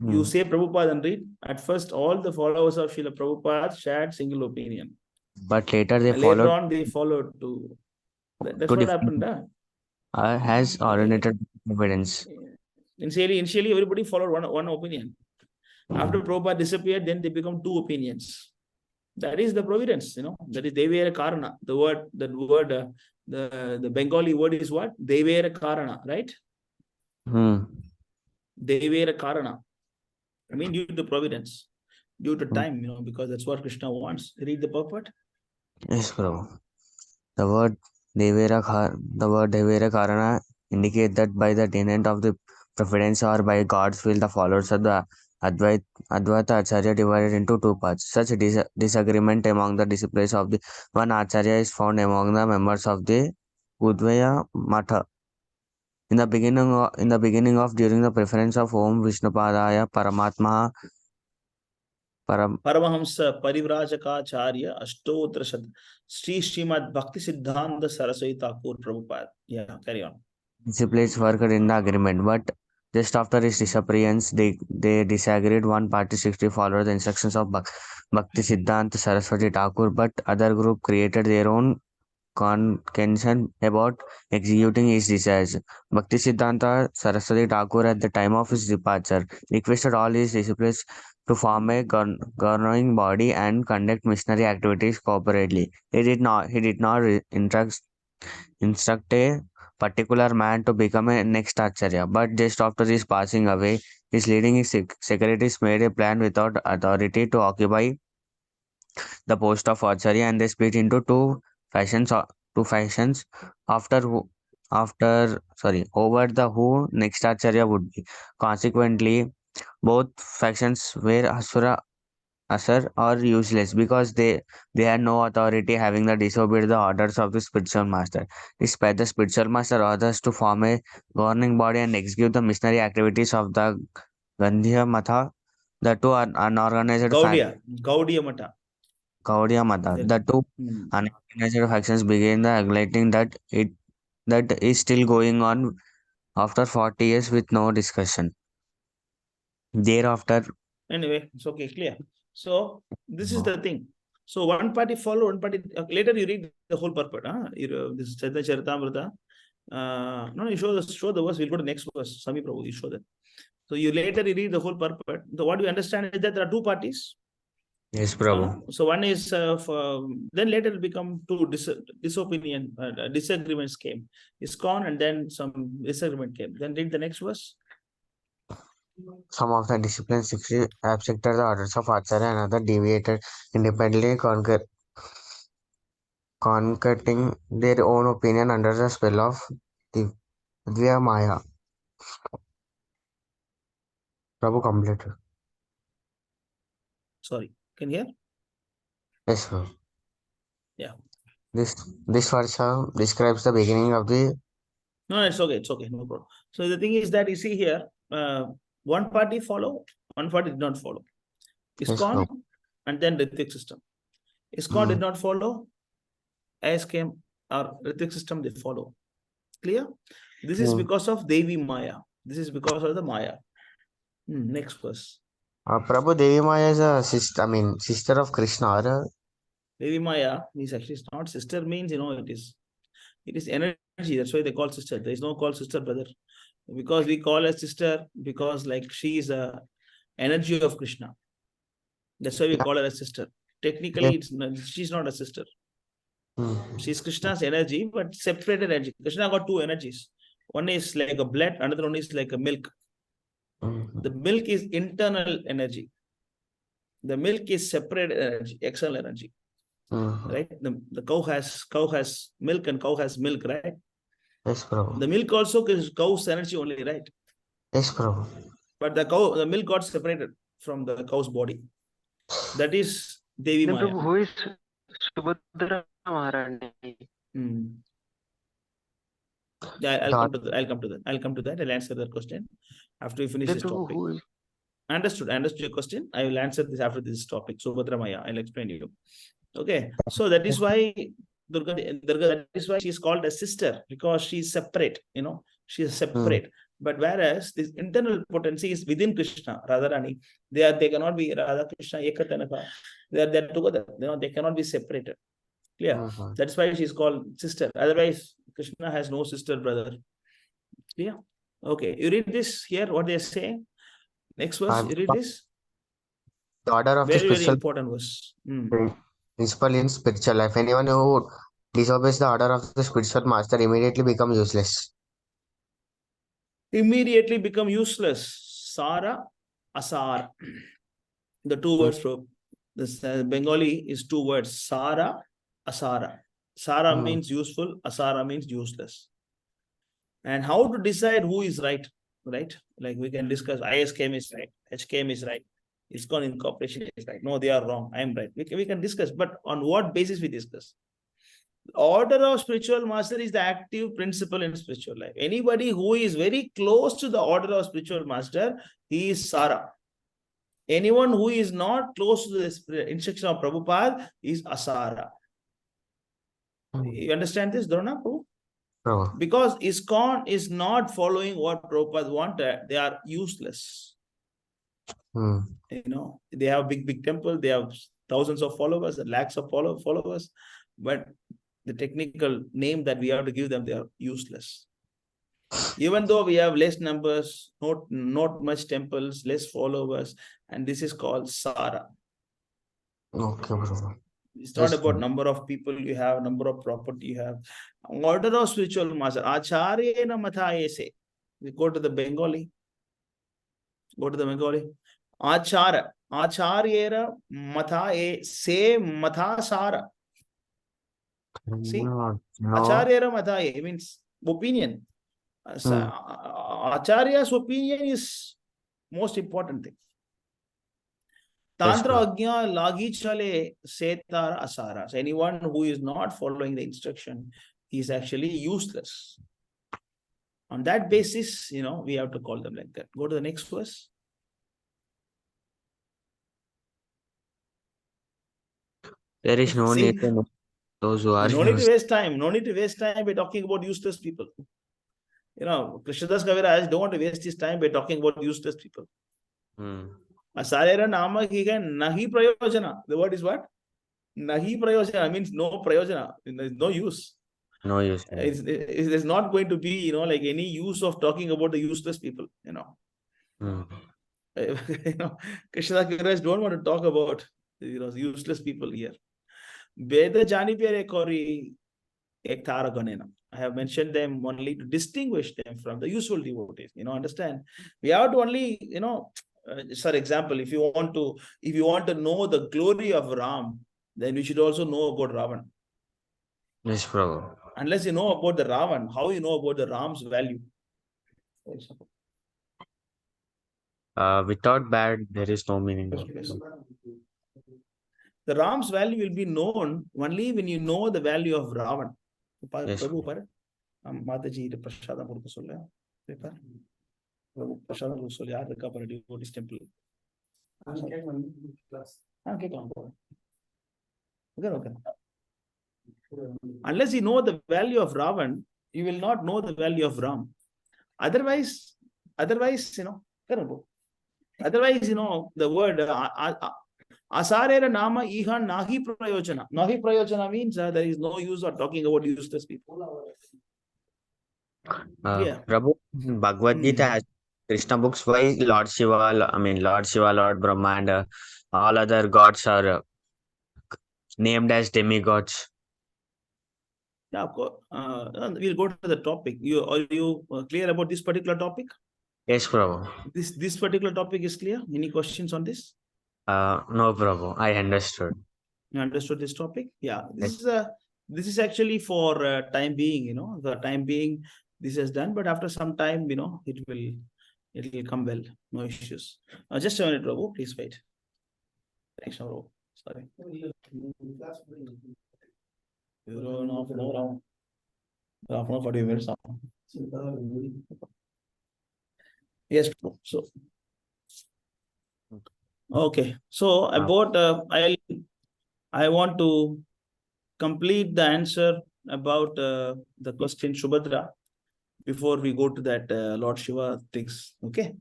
C: you say Prabhupada and read. At first, all the followers of Srila Prabhupada shared single opinion.
F: But later they
C: Later on, they followed to. That's what happened.
F: Has originated evidence.
C: Initially, everybody followed one opinion. After Prabhupada disappeared, then they become two opinions. That is the providence, that is Devera Karana. The Bengali word is what? Devera Karana, right? Devera Karana. I mean, due to providence, due to time, because that's what Krishna wants. Read the purport.
F: Yes, Prabhu. The word Devera Karana indicate that by the tenet of the providence or by God's will, the followers of the Advaita Acharya divided into two parts. Such disagreement among the disciples of the one Acharya is found among the members of the Udvaya Matha. In the beginning of during the preference of Om Vishnupadaya Paramatma
C: Paramahamsa Parivrajakaacharya Ashtotrashad Srimad Bhakti Siddhanta Saraswati Thakur Prabhupada. Yeah, carry on.
F: disciples worked in the agreement, but just after his disappearance, they disagreed. One party 60 followed the instructions of Bhakti Siddhanta Saraswati Thakur, but other group created their own concern about executing his desires. Bhakti Siddhanta Saraswati Thakur, at the time of his departure, requested all his disciples to form a governing body and conduct missionary activities cooperatively. He did not instruct a particular man to become a next Acharya, but just after his passing away, his leading secretaries made a plan without authority to occupy the post of Acharya, and they split into factions. Two factions over the who next Acharya would be. Consequently, both factions were Asur or useless because they had no authority, having the disobeyed the orders of the spiritual master. Despite the spiritual master orders to form a governing body and execute the missionary activities of the Gandhiya Matha, the two unorganized
C: Gaudiya Mata.
F: The two unorganized factions began the agitating that is still going on after 40 years with no discussion. Thereafter,
C: anyway, it's okay, clear. So this is the thing. So one party follow, one party later you read the whole purport. This Chaitanya Charitamrita. No, you show the verse. We'll go to next verse. Sami Prabhu, you show that. So you read the whole purport. So what you understand is that there are two parties.
F: yes, Prabhu.
C: So one is then later it become two disagreements came. ISKCON and then some disagreement came. Then read the next verse.
F: Some of the disciplines accepted the orders of Acharya and other deviated independently, concocting their own opinion under the spell of Divya Maya. Prabhu completed.
C: Sorry. Can you hear?
F: Yes, Prabhu.
C: Yeah.
F: This verse describes the beginning of the.
C: No, it's okay. It's okay. No problem. So the thing is that you see here, one party follow, one party did not follow.
F: Yes,
C: ISKCON
F: Prabhu.
C: and then Ritik system. ISKCON did
F: Mm.
C: not follow. ISKM or Ritik system they follow. Clear? This is
F: Mm.
C: because of Devi Maya. This is because of the Maya. Next verse.
F: Prabhu, Devi Maya is a sister. I mean, sister of Krishna. Or
C: Devi Maya is actually not sister means it is energy. That's why they call sister. There is no call sister brother. Because we call her sister because like she is a energy of Krishna. That's why we
F: yeah.
C: call her a sister. Technically,
F: Yes.
C: it's not, she's not a sister.
F: Mm.
C: She's Krishna's energy, but separated energy. Krishna got two energies. One is like a blood, another one is like a milk. The milk is internal energy. The milk is separate energy, external energy. Right? The cow has milk and cow has milk, right?
F: Yes, Prabhu.
C: The milk also is cow's energy only, right?
F: Yes, Prabhu.
C: But the milk got separated from the cow's body. That is Devi
H: Then
C: Maya.
H: Prabhu, who is Subhadra Maharani?
C: Yeah, I'll come to that. I'll come to that. I'll answer that question after we finish
H: Then
C: this
H: Prabhu,
C: topic.
H: who is?
C: Understood your question. I will answer this after this topic. Subhadra Maya, I'll explain to you. Okay, so that is why Durga, that is why she is called a sister, because she is separate, she is separate. But whereas this internal potency is within Krishna, Radharani, they cannot be Radha Krishna Ekatanaka. They're together, they cannot be separated. Clear? That's why she is called sister. Otherwise, Krishna has no sister, brother. Clear? Okay, you read this here, what they're saying. Next verse, you read this.
F: The order of the
C: Very, very
F: spiritual
C: important verse.
F: principle in spiritual life. Anyone who disobeys the order of the spiritual master immediately becomes useless.
C: Immediately become useless. Sara, Asar. The two words from this Bengali is two words. Sara, Asara. Sara means useful, Asara means useless. And how to decide who is right? Right? Like we can discuss ISKM is right, HKM is right, ISKCON incorporation is right. No, they are wrong. I am right. We can discuss, but on what basis we discuss? Order of spiritual master is the active principle in spiritual life. Anybody who is very close to the order of spiritual master, he is Sara. Anyone who is not close to the instruction of Prabhupada is Asara. You understand this, Drona? Because ISKCON is not following what Prabhupada wanted, they are useless. They have big temple, they have thousands of followers, lakhs of followers, but the technical name that we have to give them, they are useless. Even though we have less numbers, not much temples, less followers, and this is called Sara.
F: Okay, Prabhu.
C: It's not about number of people you have, number of property you have. Order of spiritual master. Acharya na mathaye se. We go to the Bengali. Acharya. Acharya mathaye se mathasara. See? Acharya mathaye means opinion. Acharya's opinion is most important thing. Tantra Agnya Lagi Chale Setar Asara. So anyone who is not following the instruction is actually useless. On that basis, we have to call them like that. Go to the next verse.
F: There is no need to know those who are
C: no need to waste time. No need to waste time by talking about useless people. Krishnadas Kaviraj don't want to waste his time by talking about useless people. Asarera nama nahi prayojana. The word is what? Nahi prayojana means no prayojana. There's no use.
F: No use.
C: There's not going to be, like any use of talking about the useless people. Krishnadas Kaviraj don't want to talk about useless people here. Veda jani pere kori ektara ganena. I have mentioned them only to distinguish them from the usual devotees. Understand? We have to only, for example, if you want to know the glory of Ram, then you should also know about Ravan.
F: Yes, Prabhu.
C: Unless you know about the Ravan, how you know about the Ram's value?
F: Without bad, there is no meaning.
C: The Ram's value will be known only when you know the value of Ravan.
F: Yes.
C: Prabhu, Mataji, the Prashadam Purka Solla. Prabhu, Prashadam Purka Solla, the Kappa Devotees Temple. Okay. Unless you know the value of Ravan, you will not know the value of Ram. Otherwise, you know, the word Asarera Nama Ihan Nahi Prayojana. Nahi Prayojana means there is no use of talking about useless people. Yeah.
F: Prabhu, Bhagavad Gita has Krishna books. Why Lord Shiva, Lord Brahma, and all other gods are named as demigods?
C: Yeah, of course. We'll go to the topic. Are you clear about this particular topic?
F: Yes, Prabhu.
C: This particular topic is clear. Any questions on this?
F: No, Prabhu. I understood.
C: You understood this topic? Yeah. This is actually for time being. You know, the time being this is done, but after some time, you know, it will come well. No issues. Just a minute, Prabhu. Please wait. Thanks, Prabhu. Sorry. Yes, so okay. So about I want to complete the answer about the question Shubhadra before we go to that Lord Shiva things. Okay.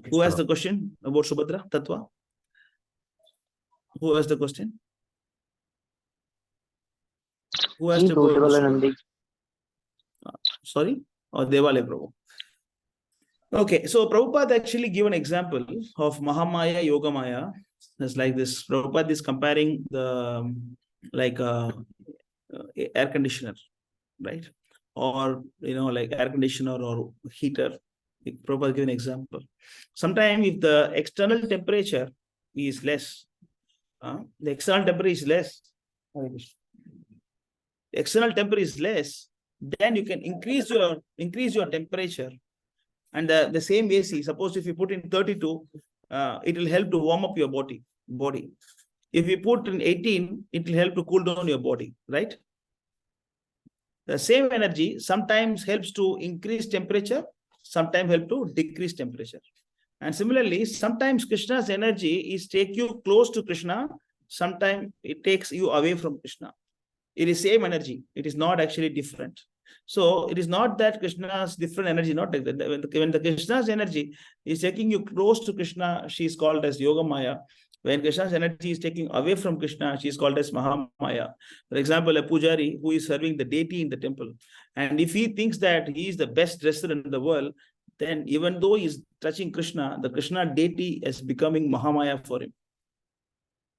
C: Who has the question about Shubhadra Tattva? Who has the question? Who has to go? Sorry? Or Devale Prabhu. Okay, so Prabhupada actually give an example of Mahamaya, Yogamaya. It's like this. Prabhupada is comparing the air conditioner, right? Or like air conditioner or heater. Prabhupada give an example. Sometimes if the external temperature is less, the external temperature is less. The external temperature is less, then you can increase your temperature. And the same AC, suppose if you put in 32, it will help to warm up your body. If you put in 18, it will help to cool down your body, right? The same energy sometimes helps to increase temperature, sometimes help to decrease temperature. And similarly, sometimes Krishna's energy is take you close to Krishna, sometimes it takes you away from Krishna. It is same energy. It is not actually different. So it is not that Krishna's different energy, not like that. When the Krishna's energy is taking you close to Krishna, she is called as Yogamaya. When Krishna's energy is taking away from Krishna, she is called as Mahamaya. For example, a pujari who is serving the deity in the temple, and if he thinks that he is the best dresser in the world, then even though he is touching Krishna, the Krishna deity is becoming Mahamaya for him.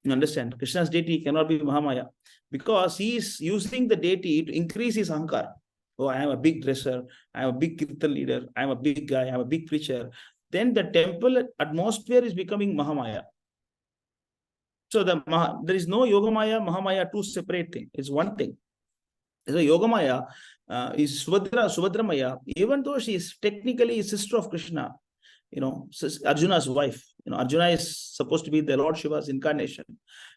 C: You understand? Krishna's deity cannot be Mahamaya because he is using the deity to increase his ahankar. Oh, I am a big dresser, I am a big kirtan leader, I am a big guy, I am a big preacher. Then the temple atmosphere is becoming Mahamaya. So there is no Yogamaya, Mahamaya, two separate things. It's one thing. So Yogamaya is Subhadramaya, even though she is technically a sister of Krishna, Arjuna's wife. Arjuna is supposed to be the Lord Shiva's incarnation.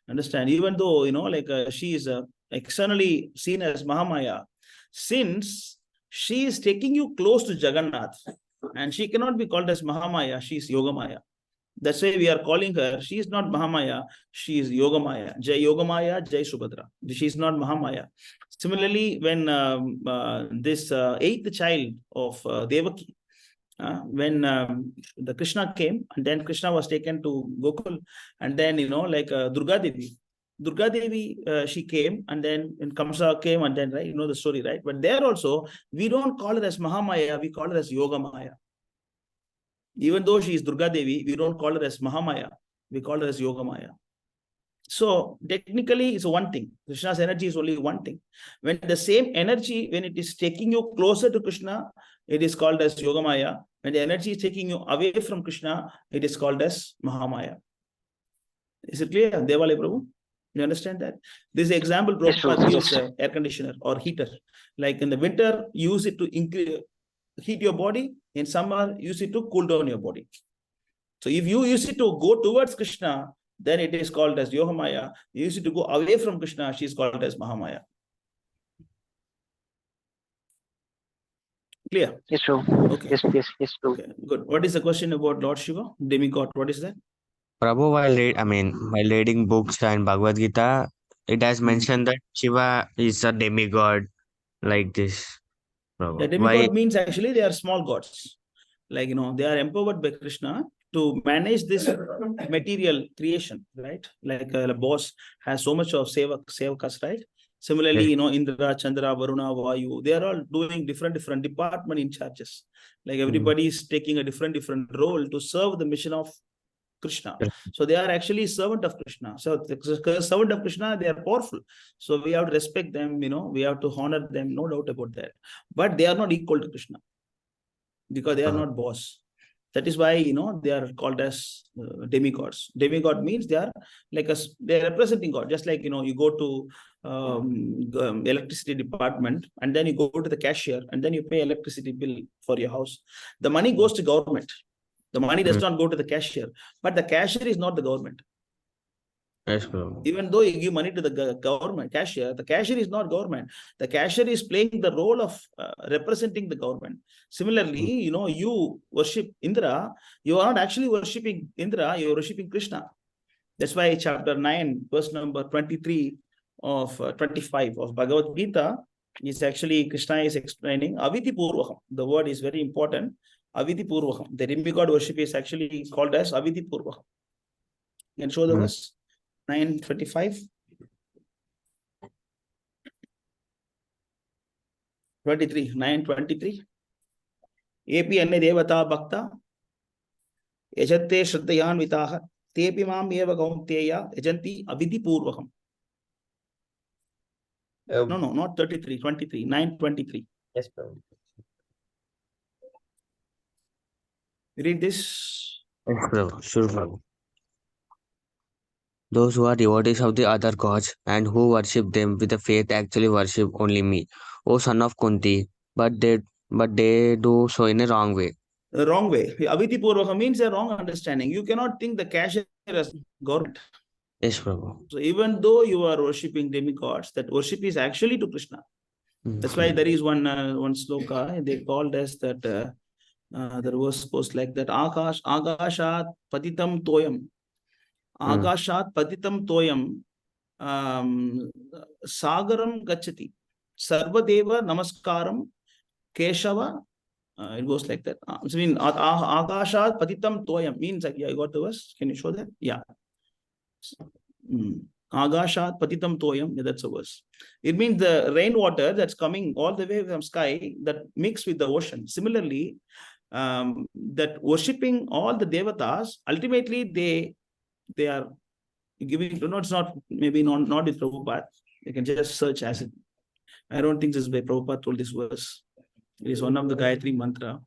C: Understand? Even though, she is externally seen as Mahamaya, since she is taking you close to Jagannath, and she cannot be called as Mahamaya, she is Yogamaya. That's why we are calling her, she is not Mahamaya, she is Yogamaya. Jai Yogamaya, Jai Subhadra. She is not Mahamaya. Similarly, when this eighth child of Devaki, when the Krishna came, and then Krishna was taken to Gokul, and then Durga Devi, she came, and then when Kamsa came, and then right, the story, right? But there also we don't call her as Mahamaya, we call her as Yogamaya. Even though she is Durga Devi, we don't call her as Mahamaya, we call her as Yogamaya. So technically, it's one thing. Krishna's energy is only one thing. When the same energy, when it is taking you closer to Krishna, it is called as Yogamaya. When the energy is taking you away from Krishna, it is called as Mahamaya. Is it clear, Devale Prabhu? You understand that? This example Prabhupada gives air conditioner or heater. Like in the winter, use it to heat your body. In summer, use it to cool down your body. So if you use it to go towards Krishna, then it is called as Yogamaya. You used to go away from Krishna, she is called as Mahamaya. Clear?
H: Yes, true.
C: Okay.
H: Yes, true.
C: Okay, good. What is the question about Lord Shiva, demigod? What is that?
F: Prabhu, while reading books and Bhagavad Gita, it has mentioned that Shiva is a demigod like this. Prabhu.
C: The demigod means actually they are small gods. Like, they are empowered by Krishna to manage this material creation, right? Like a boss has so much of sevakas, right? Similarly,
F: Yes.
C: Indra, Chandra, Varuna, Vayu, they are all doing different department in charges. Like everybody is taking a different role to serve the mission of Krishna.
F: Yes.
C: So they are actually servant of Krishna. So the servant of Krishna, they are powerful. So we have to respect them, we have to honor them, no doubt about that. But they are not equal to Krishna because they are not boss. That is why, they are called as demigods. Demigod means they are they're representing God. Just like, you go to electricity department and then you go to the cashier and then you pay electricity bill for your house. The money goes to government. The money does not go to the cashier, but the cashier is not the government.
F: Yes, Prabhu.
C: Even though you give money to the government cashier, the cashier is not government. The cashier is playing the role of representing the government. Similarly, you worship Indra, you are not actually worshipping Indra, you are worshipping Krishna. That's why chapter 9, verse number 23 of 25 of Bhagavad Gita is actually Krishna is explaining Aviti Purvakam. The word is very important. Aviti Purvakam. The demigod worship is actually called as Aviti Purvakam. You can show the verse 9:25. 23, 9:23. Epi anne devata bhakta yajate shraddhayanvitaha tepi mam eva kaunteya yajanti Aviti Purvakam. No, not 33, 23, 9:23.
B: Yes, Prabhu.
C: Read this.
F: Yes, Prabhu. Sure, Prabhu. Those who are devotees of the other gods and who worship them with a faith actually worship only me, O son of Kunti. But they do so in a wrong way.
C: The wrong way. Aviti Purvaka means a wrong understanding. You cannot think the cashier as government.
F: Yes, Prabhu.
C: So even though you are worshipping demigods, that worship is actually to Krishna. That's why there is one sloka they called as that. The verse goes like that: Agashat patitam toyam. Agashat patitam toyam sagaram gachati. Sarvadeva namaskaram Keshava. It goes like that. I mean, Agashat patitam toyam means like, yeah, you got the verse. Can you show that? Yeah. Agashat patitam toyam. Yeah, that's a verse. It means the rainwater that's coming all the way from sky that mixed with the ocean. Similarly, that worshipping all the devatas, ultimately they are giving. It's not maybe not with Prabhupada. You can just search as it. I don't think this is by Prabhupada told this verse. It is one of the Gayatri mantra.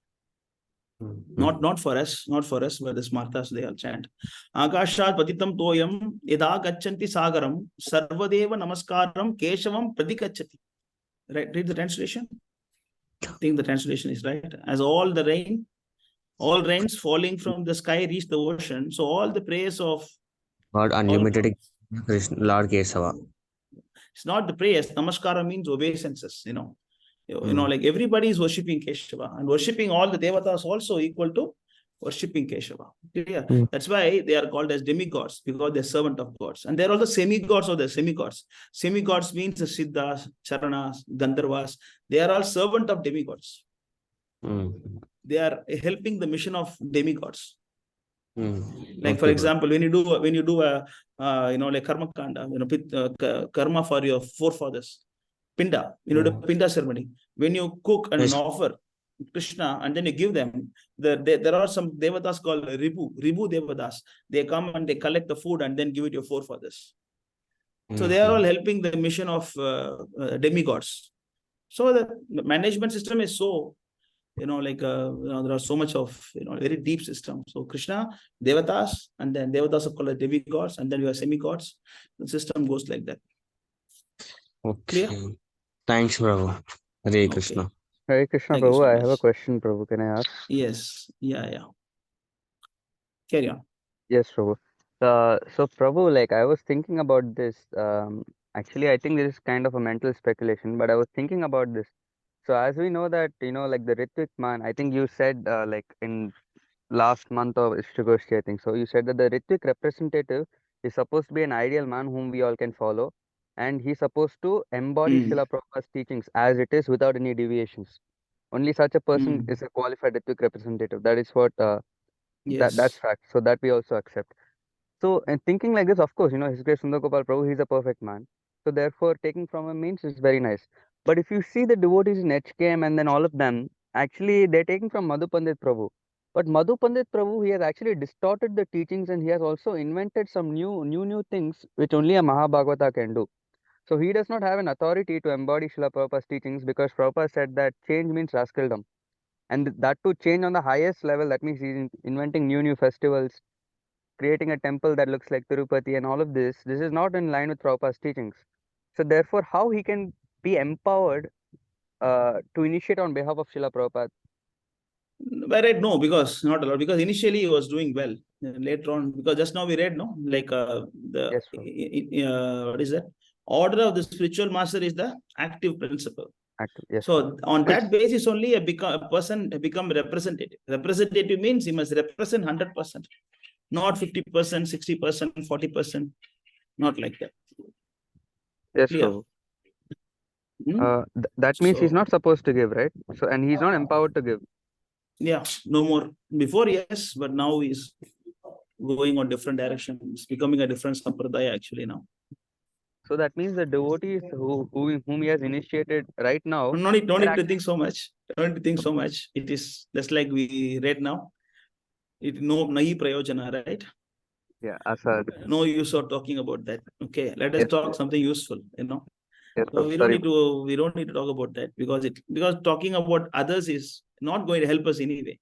C: Not for us, but the Smartas they all chant. Akashat patitam toyam yada gachanti sagaram sarvadeva namaskaram keshavam pradikachati. Right? Read the translation. I think the translation is right. As all rains falling from the sky reach the ocean, so all the prayers of
F: God unlimited Lord Kesava.
C: It's not the prayers. Namaskara means obeisances, like everybody is worshipping Keshava and worshipping all the devatas also equal to worshipping Keshava. Clear? That's why they are called as demigods because they're servant of gods. And they're also semi-gods or they're semi-gods. Semi-gods means the Siddhas, Charanas, Gandharvas. They are all servant of demigods. They are helping the mission of demigods. Like for example, when you do a like karma kanda, karma for your forefathers, pinda, the pinda ceremony. When you cook and offer Krishna and then you give them, there are some devatas called ribu devatas. They come and they collect the food and then give it to your forefathers. So they are all helping the mission of demigods. So the management system is so there are so much of very deep system. So Krishna, devatas, and then devatas are called demigods, and then we have semi-gods. The system goes like that.
F: Okay.
C: Clear?
F: Thanks, Prabhu. Hare Krishna.
G: Hare Krishna,
C: Thank you
G: Prabhu.
C: so
G: I have a
C: much.
G: question, Prabhu. Can I ask?
C: Yes. Yeah. Carry on.
G: Yes, Prabhu. So Prabhu, like I was thinking about this. Actually, I think this is kind of a mental speculation, but I was thinking about this. So as we know that, like the Ritvik man, I think you said like in last month of Istagoshti, I think so. You said that the Ritvik representative is supposed to be an ideal man whom we all can follow, and he's supposed to embody
C: Mm.
G: Srila Prabhupada's teachings as it is without any deviations. Only such a person
C: Mm.
G: is a qualified Ritvik representative. That is what that's
C: Yes.
G: fact. So that we also accept. So, and thinking like this, of course, His Grace Sundar Gopal Prabhu, he's a perfect man. So, therefore, taking from him means it's very nice. But if you see the devotees in HKM and then all of them, actually, they're taking from Madhu Pandit Prabhu. But Madhu Pandit Prabhu, he has actually distorted the teachings and he has also invented some new things which only a Mahabhagavata can do. So, he does not have an authority to embody Srila Prabhupada's teachings because Prabhupada said that change means rascaldom. And that to change on the highest level, that means he's inventing new festivals, creating a temple that looks like Tirupati and all of this is not in line with Prabhupada's teachings. So therefore, how he can be empowered to initiate on behalf of Srila Prabhupada?
C: By right, no, because not a lot. Because initially he was doing well. Later on, because just now we read, no, like
G: Yes, Prabhu.
C: what is that? Order of the spiritual master is the active principle.
G: Active. Yes, Prabhu.
C: So on that basis only a person become representative. Representative means he must represent 100%, not 50%, 60%, 40%, not like that.
G: Yes,
C: Clear?
G: Prabhu.
C: Hmm?
G: That means he's
C: So
G: not supposed to give, right? So, and he's not empowered to give.
C: yeah, no more. Before, yes, but now he's going on different directions, becoming a different sampradaya actually now.
G: So that means the devotees whom he has initiated right now,
C: No need
G: they're
C: to think so much. Don't need to think so
G: okay.
C: much. It is just like we read now. It no nahi prayojana, right?
G: Yeah, Asad.
C: No use of talking about that. Okay, let us
G: Yes,
C: talk
G: yes,
C: something useful,
G: yes,
C: So
G: Prabhu. Sorry.
C: we don't need to talk about that because talking about others is not going to help us anyway.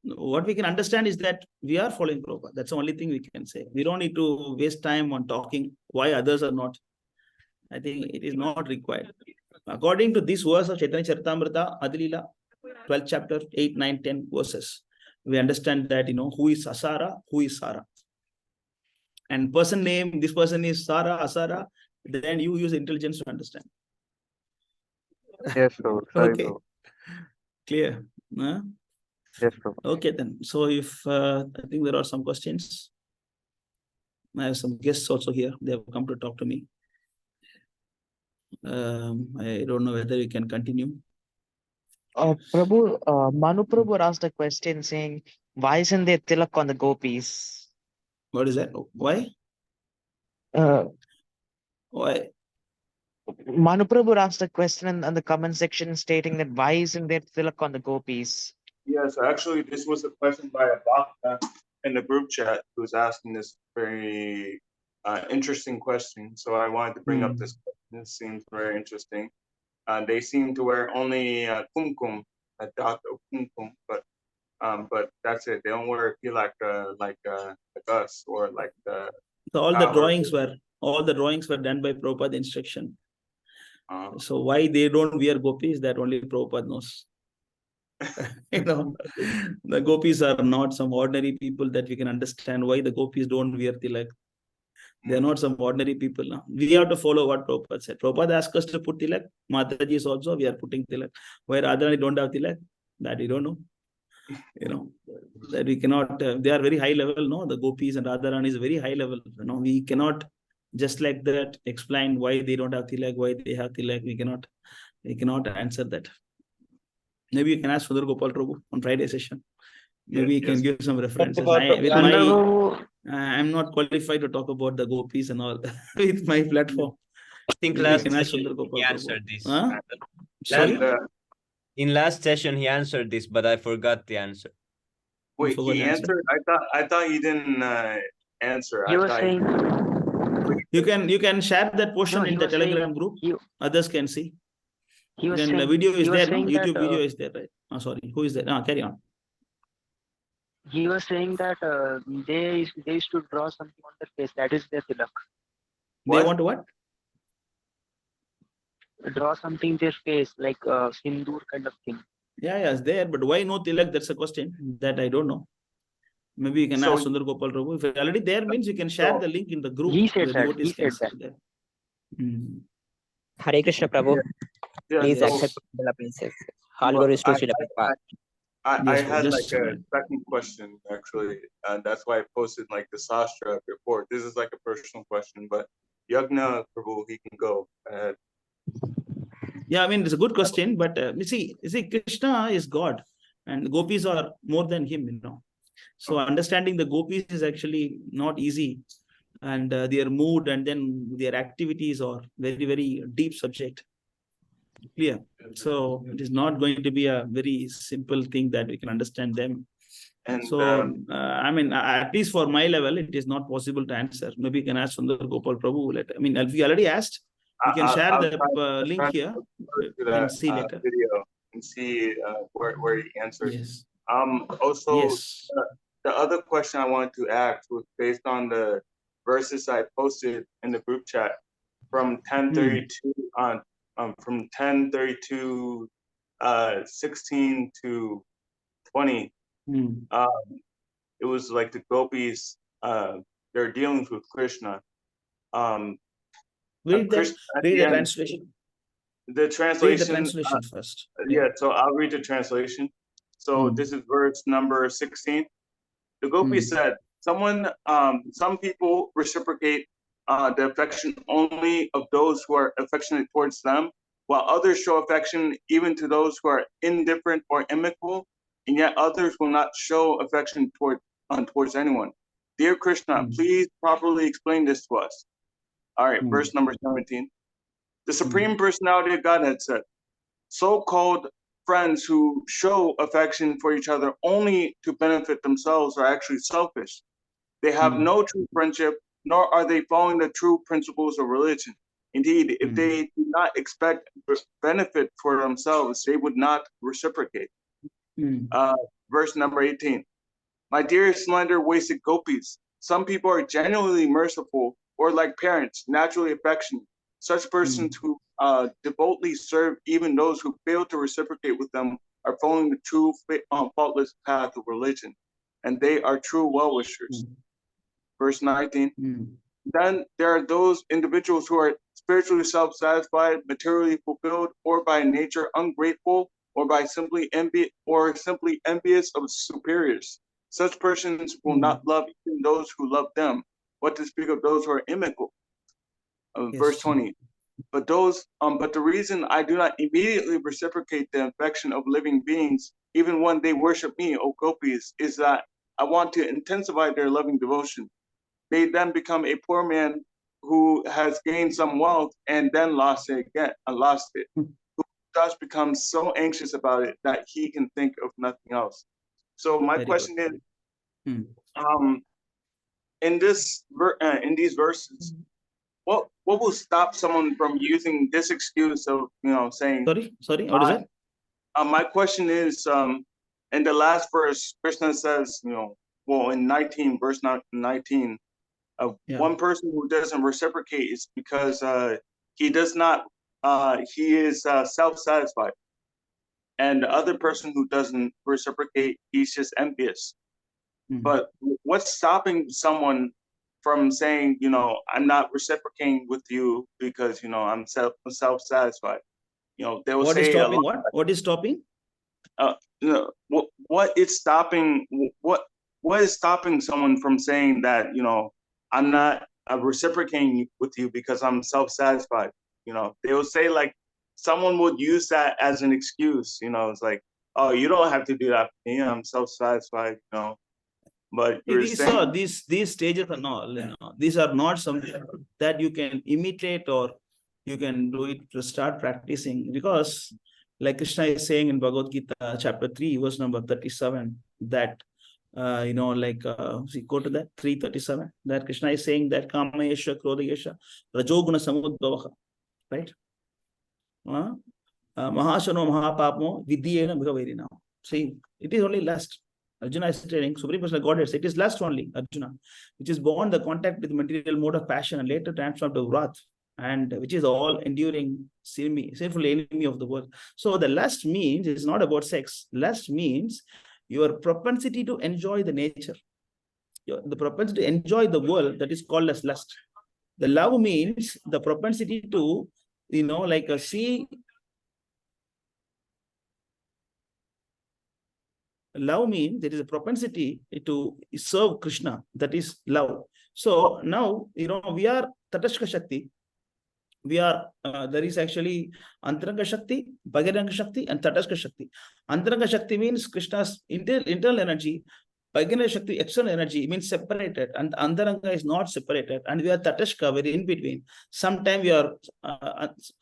C: What we can understand is that we are following Prabhupada. That's the only thing we can say. We don't need to waste time on talking why others are not. I think it is not required. According to this verse of Chaitanya Charitamrita, Adilila, 12th chapter, 8, 9, 10 verses, we understand that, who is Asara, who is Sara. And person name, this person is Sara, Asara, then you use intelligence to understand.
G: Yes, Prabhu. Sorry,
C: Okay,
G: Prabhu.
C: clear.
G: Yes, Prabhu.
C: Okay, then. So if I think there are some questions. I have some guests also here. They have come to talk to me. I don't know whether we can continue.
E: Prabhu, Manu Prabhu asked a question saying, why isn't there tilak on the gopis?
C: What is that? Why?
E: Uh,
C: Why?
E: Manu Prabhu asked a question in the comment section stating that why isn't there tilak on the gopis?
A: Yes, actually, this was a question by a bhakta in the group chat who was asking this very interesting question. So I wanted to bring up this question. It seems very interesting. They seem to wear only kumkum, a dot of kumkum, but that's it. They don't wear tilak like us or like the.
C: So all the drawings were done by Prabhupada instruction. So why they don't wear gopis, that only Prabhupada knows. The gopis are not some ordinary people that we can understand why the gopis don't wear tilak. They are not some ordinary people. No? We have to follow what Prabhupada said. Prabhupada asked us to put tilak. Mataji is also, we are putting tilak. Why Radharani don't have tilak? That we don't know. That we cannot, they are very high level, no? The gopis and Radharani is very high level. We cannot just like that explain why they don't have tilak, why they have tilak. We cannot answer that. Maybe you can ask Sundar Gopal Prabhu on Friday session. Maybe you can give some references. I'm not qualified to talk about the gopis and all with my platform.
B: I think
C: Maybe
B: last
C: you can ask
B: session
C: Sundar Gopal
B: he
C: Prabhu.
B: answered this.
C: Huh? Sorry?
B: In last session he answered this, but I forgot the answer.
A: Wait, he answered? I thought he didn't answer.
H: He was saying.
C: You can share that portion in the Telegram group. Others can see.
H: He was
C: Then
H: saying,
C: the video is there, no?
H: saying
C: YouTube
H: that,
C: video is there, right? Oh, sorry. Who is there? Carry on.
H: He was saying that they used to draw something on their face. That is their tilak.
C: They want to what?
H: Draw something their face, like sindoor kind of thing.
C: Yeah, it's there. But why no tilak? That's a question that I don't know. Maybe you can
A: So-
C: ask Sundar Gopal Prabhu. If you're already there, means you can share the link in the group.
H: He said
C: The
H: that.
C: devotees
H: He
C: can
H: said
C: see there. Hmm.
I: Hare Krishna, Prabhu.
A: Yeah,
I: Please
A: so,
I: accept the princess. All
A: well,
I: glory is to Srila Prabhupada.
A: I
C: Yes,
A: had
C: just
A: like
C: a
A: a
C: minute.
A: second question actually, and that's why I posted like the Sastra report. This is like a personal question, but Yagna Prabhu, he can go ahead.
C: Yeah, I mean, it's a good question, but you see, Krishna is God, and the gopis are more than him, you know. So understanding the gopis is actually not easy, and their mood and then their activities are very, very deep subject. Clear. So it is not going to be a very simple thing that we can understand them.
A: And
C: So I mean, at least for my level, it is not possible to answer. Maybe you can ask Sundar Gopal Prabhu. I mean, we already asked. We can share
A: I'll
C: the
A: try
C: link
A: to
C: here.
A: go to
C: We can
A: that
C: see later.
A: video and see where he answered.
C: Yes.
A: Also,
C: Yes.
A: the other question I wanted to ask was based on the verses I posted in the group chat from 1032 on from 1032 16 to 20. It was like the gopis they're dealing with Krishna.
C: Read
A: Krishna at
C: the
A: end,
C: translation.
A: the
C: Read
A: translation.
C: the translation first.
A: Yeah, so I'll read the translation. So this is verse number 16. The gopi said, some people reciprocate the affection only of those who are affectionate towards them, while others show affection even to those who are indifferent or inimical, and yet others will not show affection towards anyone. Dear Krishna, please properly explain this to us. All right, verse number 17. The Supreme Personality of Godhead said, so-called friends who show affection for each other only to benefit themselves are actually selfish. They have no true friendship, nor are they following the true principles of religion. Indeed, if they do not expect benefit for themselves, they would not reciprocate. Verse number 18. My dear slender-waisted gopis, some people are genuinely merciful or like parents, naturally affectionate. Such persons who devotedly serve even those who fail to reciprocate with them are following the true faultless path of religion, and they are true well-wishers. Verse 19. Then there are those individuals who are spiritually self-satisfied, materially fulfilled, or by nature ungrateful, or by simply envious of superiors. Such persons will not love even those who love them. What to speak of those who are inimical? Verse 20. But the reason I do not immediately reciprocate the affection of living beings, even when they worship me, O gopis, is that I want to intensify their loving devotion. They then become a poor man who has gained some wealth and then lost it, who thus becomes so anxious about it that he can think of nothing else. So my question is, in these verses, what will stop someone from using this excuse of saying?
C: Sorry, what is it?
A: My question is, in the last verse, Krishna says, in 19 verse 19, one person who doesn't reciprocate is because he does not. He is self-satisfied, and the other person who doesn't reciprocate, he's just envious. But what's stopping someone from saying, I'm not reciprocating with you because I'm self-satisfied? They will say
C: What is stopping?
A: What is stopping? What is stopping someone from saying that I'm not reciprocating with you because I'm self-satisfied? They will say like someone would use that as an excuse. It's like, oh, you don't have to do that for me. I'm self-satisfied. But
C: these stages are not, these are not something that you can imitate or you can do it to start practicing, because like Krishna is saying in Bhagavad Gita chapter 3 verse number 37 that see, go to that 337, that Krishna is saying that kama yesha krodha yesha rajoguna samudbhavaha, right? Mahashano mahapapmo vidyena bhagavirina. See, it is only lust. Arjuna is telling, Supreme Personal Godhead, it is lust only, Arjuna, which is born the contact with the material mode of passion and later transformed to wrath, and which is all enduring sinful enemy of the world. So the lust means it's not about sex. Lust means your propensity to enjoy the nature. the propensity to enjoy the world, that is called as lust. The love means the propensity to, like see. Love means there is a propensity to serve Krishna. That is love. So now, we are Tatashka Shakti. We are, there is actually Antaranga Shakti, Bhagiranga Shakti, and Tatashka Shakti. Antaranga Shakti means Krishna's internal energy. Bhagiranga Shakti, external energy, means separated, and Antaranga is not separated. And we are Tatashka, very in between. Sometimes we are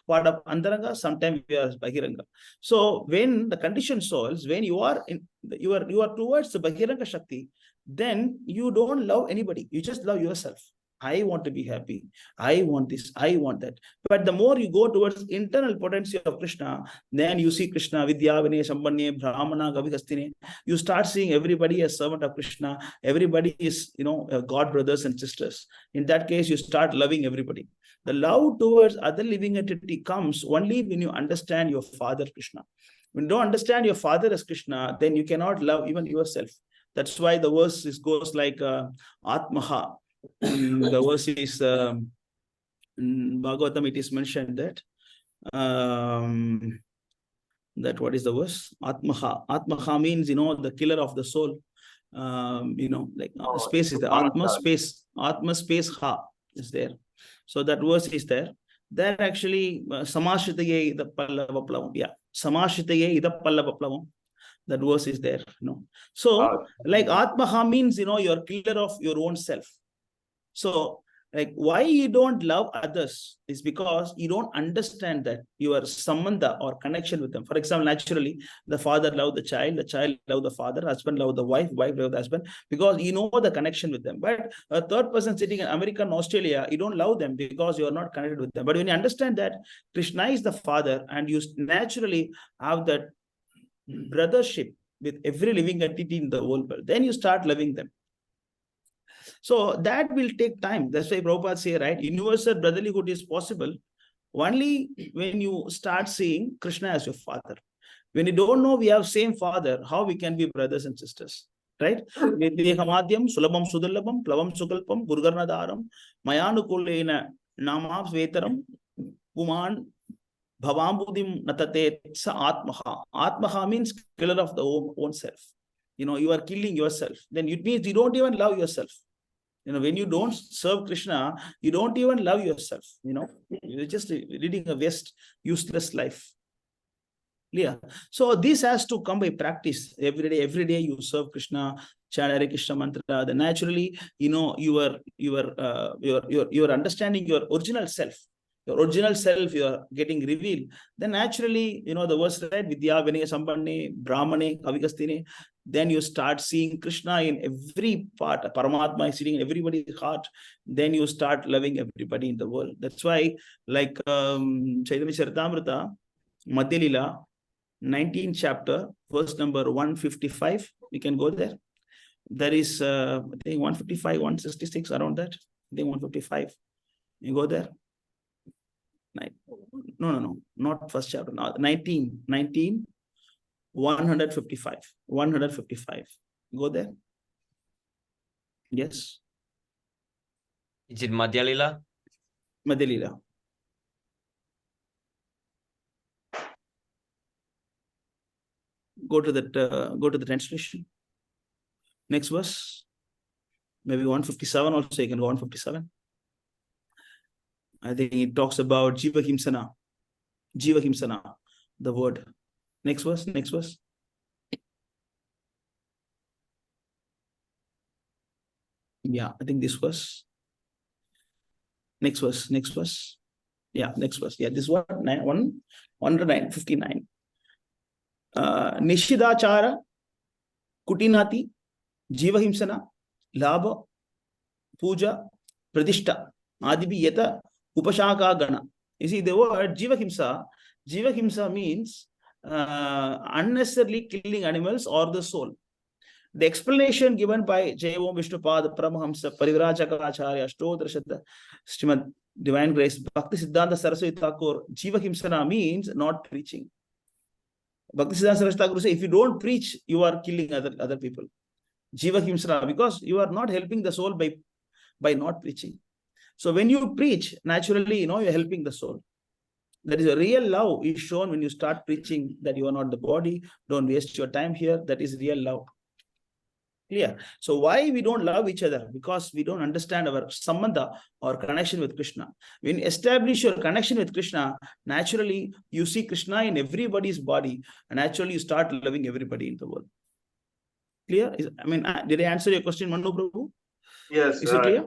C: part of Antaranga, sometimes we are Bhagiranga. So when the conditioned souls, when you are towards the Bhagiranga Shakti, then you don't love anybody. You just love yourself. I want to be happy. I want this. I want that. But the more you go towards internal potency of Krishna, then you see Krishna, Vidya, Vinay, Sambhanya, Brahmana, Gavikastine. You start seeing everybody as servant of Krishna. Everybody is, God brothers and sisters. In that case, you start loving everybody. The love towards other living entity comes only when you understand your father Krishna. When you don't understand your father as Krishna, then you cannot love even yourself. That's why the verse goes like Atmaha. The verse is in Bhagavatam, it is mentioned that what is the verse? Atmaha. Atmaha means, the killer of the soul. Space is the Atma space. Atma space ha is there. So that verse is there. Then actually Samashitaye ida pallava plavam. Yeah. Samashitaye ida pallava plavam. That verse is there. So like Atmaha means, you're killer of your own self. So, like, why you don't love others is because you don't understand that your sambandha or connection with them. For example, naturally, the father love the child love the father, husband love the wife love the husband, because you know the connection with them. But a third person sitting in America and Australia, you don't love them because you are not connected with them. But when you understand that Krishna is the father and you naturally have that brothership with every living entity in the whole world, then you start loving them. So that will take time. That's why Prabhupada say, right, universal brotherlyhood is possible only when you start seeing Krishna as your father. When you don't know we have same father, how we can be brothers and sisters, right? Vidyahamadhyam, sulabam sudallabam, plavam sukalpam, gurgarnadaram, mayanukulena namam svetaram, puman bhavambudim natate sa atmaha. Atmaha means killer of the own self. You are killing yourself. Then it means you don't even love yourself. When you don't serve Krishna, you don't even love yourself. You're just leading a useless life. Yeah. So this has to come by practice. Every day you serve Krishna, chant Hare Krishna mantra. Then naturally, you are understanding your original self. Your original self, you are getting revealed. Then naturally, the verse, right? Vidya, Vinaya, Sambhanya, Brahmane, Kavikastine. Then you start seeing Krishna in every part. Paramatma is sitting in everybody's heart. Then you start loving everybody in the world. That's why, like Chaitanya Charitamrita, Madhya Lila, 19th chapter, verse number 155. We can go there. There is, I think 155, 166, around that. I think 155. You go there. No, not first chapter. No, 19, 155. 155. Go there. Yes.
B: Is it Madhya Lila?
C: Madhya Lila. Go to the translation. Next verse. Maybe 157 also. You can go 157. I think it talks about Jiva Himsana. Jiva Himsana, the word. Next verse. Yeah, I think this verse. Next verse. Yeah, next verse. Yeah, this one, 159. Nishidachara, Kutinati, Jiva Himsana, Labha, Puja, Pradishta, Adibi Yeta, Upashaka Gana. You see the word Jiva Himsa means unnecessarily killing animals or the soul. The explanation given by Jaivam Vishnupad Paramahamsa Parivrajaka Acharya Ashtodrashada Srimad Divine Grace Bhakti Siddhanta Saraswati Thakur, Jiva Himsana means not preaching. Bhakti Siddhanta Saraswati Thakur says, if you don't preach, you are killing other people. Jiva Himsra, because you are not helping the soul by not preaching. So when you preach, naturally, you're helping the soul. That is a real love is shown when you start preaching that you are not the body, don't waste your time here. That is real love. Clear? So why we don't love each other? Because we don't understand our sambandha or connection with Krishna. When you establish your connection with Krishna, naturally you see Krishna in everybody's body, and naturally you start loving everybody in the world. Clear? Did I answer your question, Manu Prabhu?
A: Yes,
C: Is it clear?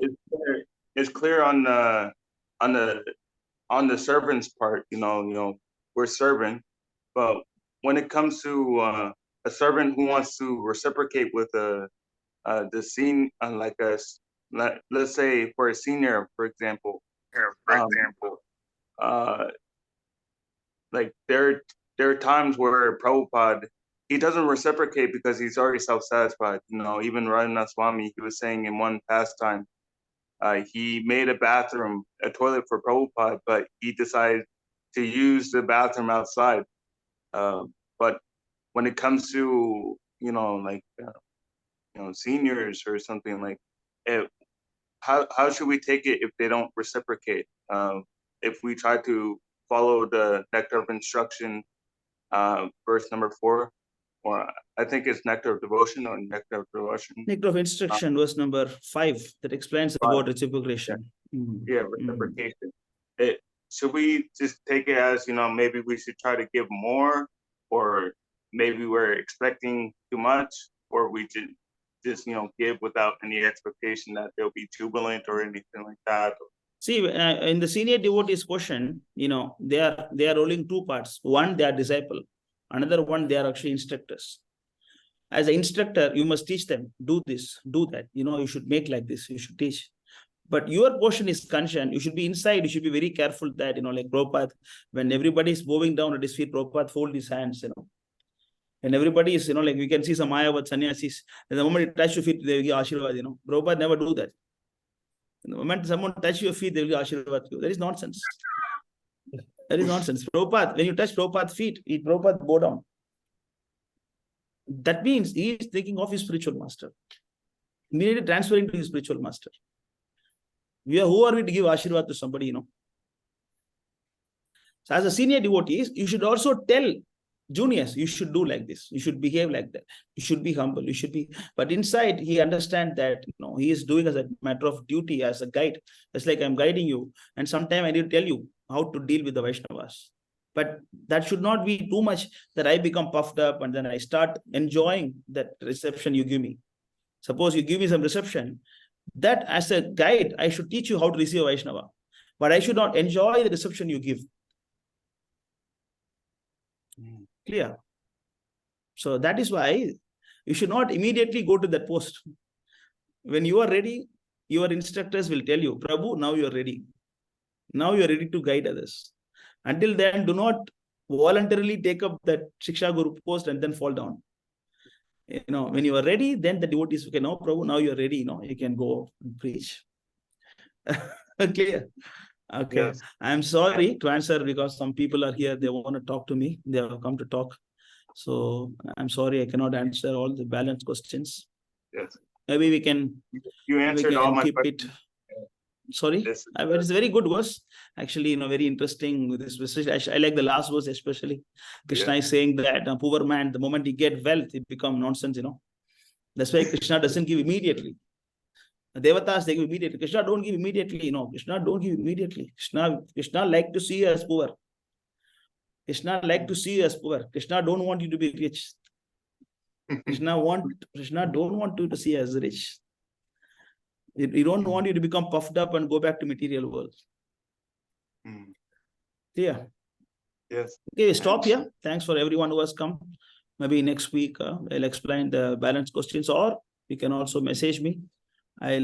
A: It's clear on the servant's part. We're serving, but when it comes to a servant who wants to reciprocate with the scene, like us, let's say for a senior, for example, like there are times where Prabhupada, he doesn't reciprocate because he's already self-satisfied. Even Radhanath Swami, he was saying in one pastime, he made a toilet for Prabhupada, but he decided to use the bathroom outside. But when it comes to, seniors or something like it, how should we take it if they don't reciprocate? If we try to follow the nectar of instruction, verse number 4, or I think it's nectar of devotion or nectar of devotion.
C: Nectar of instruction, verse number 5, that explains about reciprocation.
A: Yeah, reciprocation. Should we just take it as, maybe we should try to give more, or maybe we're expecting too much, or we should just give without any expectation that they'll be jubilant or anything like that?
C: See, in the senior devotees question, they are rolling two parts. One, they are disciple. Another one, they are actually instructors. As an instructor, you must teach them, do this, do that. You should make like this, you should teach. But your portion is concerned, you should be inside, you should be very careful that, like Prabhupada, when everybody is bowing down at his feet, Prabhupada fold his hands, And everybody is, like we can see some Mayavad sannyasis, and the moment you touch your feet, they will give Ashirvad, Prabhupada never do that. The moment someone touch your feet, they will give Ashirvad to you. That is nonsense. That is nonsense. Prabhupada, when you touch Prabhupada's feet, Prabhupada bow down. That means he is thinking of his spiritual master. Immediately transferring to his spiritual master. Who are we to give Ashirvad to somebody, So as a senior devotee, you should also tell juniors, you should do like this. You should behave like that. You should be humble. You should be, but inside he understands that, he is doing as a matter of duty, as a guide. It's like I'm guiding you. And sometimes I need to tell you how to deal with the Vaishnavas. But that should not be too much that I become puffed up and then I start enjoying that reception you give me. Suppose you give me some reception, that as a guide, I should teach you how to receive a Vaishnava. But I should not enjoy the reception you give. Clear? So that is why you should not immediately go to that post. When you are ready, your instructors will tell you, Prabhu, now you are ready. Now you are ready to guide others. Until then, do not voluntarily take up that Shiksha Guru post and then fall down. When you are ready, then the devotees can know, Prabhu, now you are ready, you can go and preach. Clear? Okay. Yes. I'm sorry to answer because some people are here, they want to talk to me. They have come to talk. So I'm sorry, I cannot answer all the balanced questions.
A: Yes.
C: Maybe we can.
A: You answered all my questions.
C: Sorry, it's a very good verse. Actually, very interesting with this verse. I like the last verse especially. Krishna is saying that a poor man, the moment he get wealth, it become nonsense. That's why Krishna doesn't give immediately. The Devatas, they give immediately. Krishna don't give immediately. Krishna don't give immediately. Krishna like to see you as poor. Krishna like to see you as poor. Krishna don't want you to be rich. Krishna don't want you to see as rich. He don't want you to become puffed up and go back to material world. Yeah.
A: Yes.
C: Okay, stop here. Thanks for everyone who has come. Maybe next week I'll explain the balanced questions, or you can also message me. I'll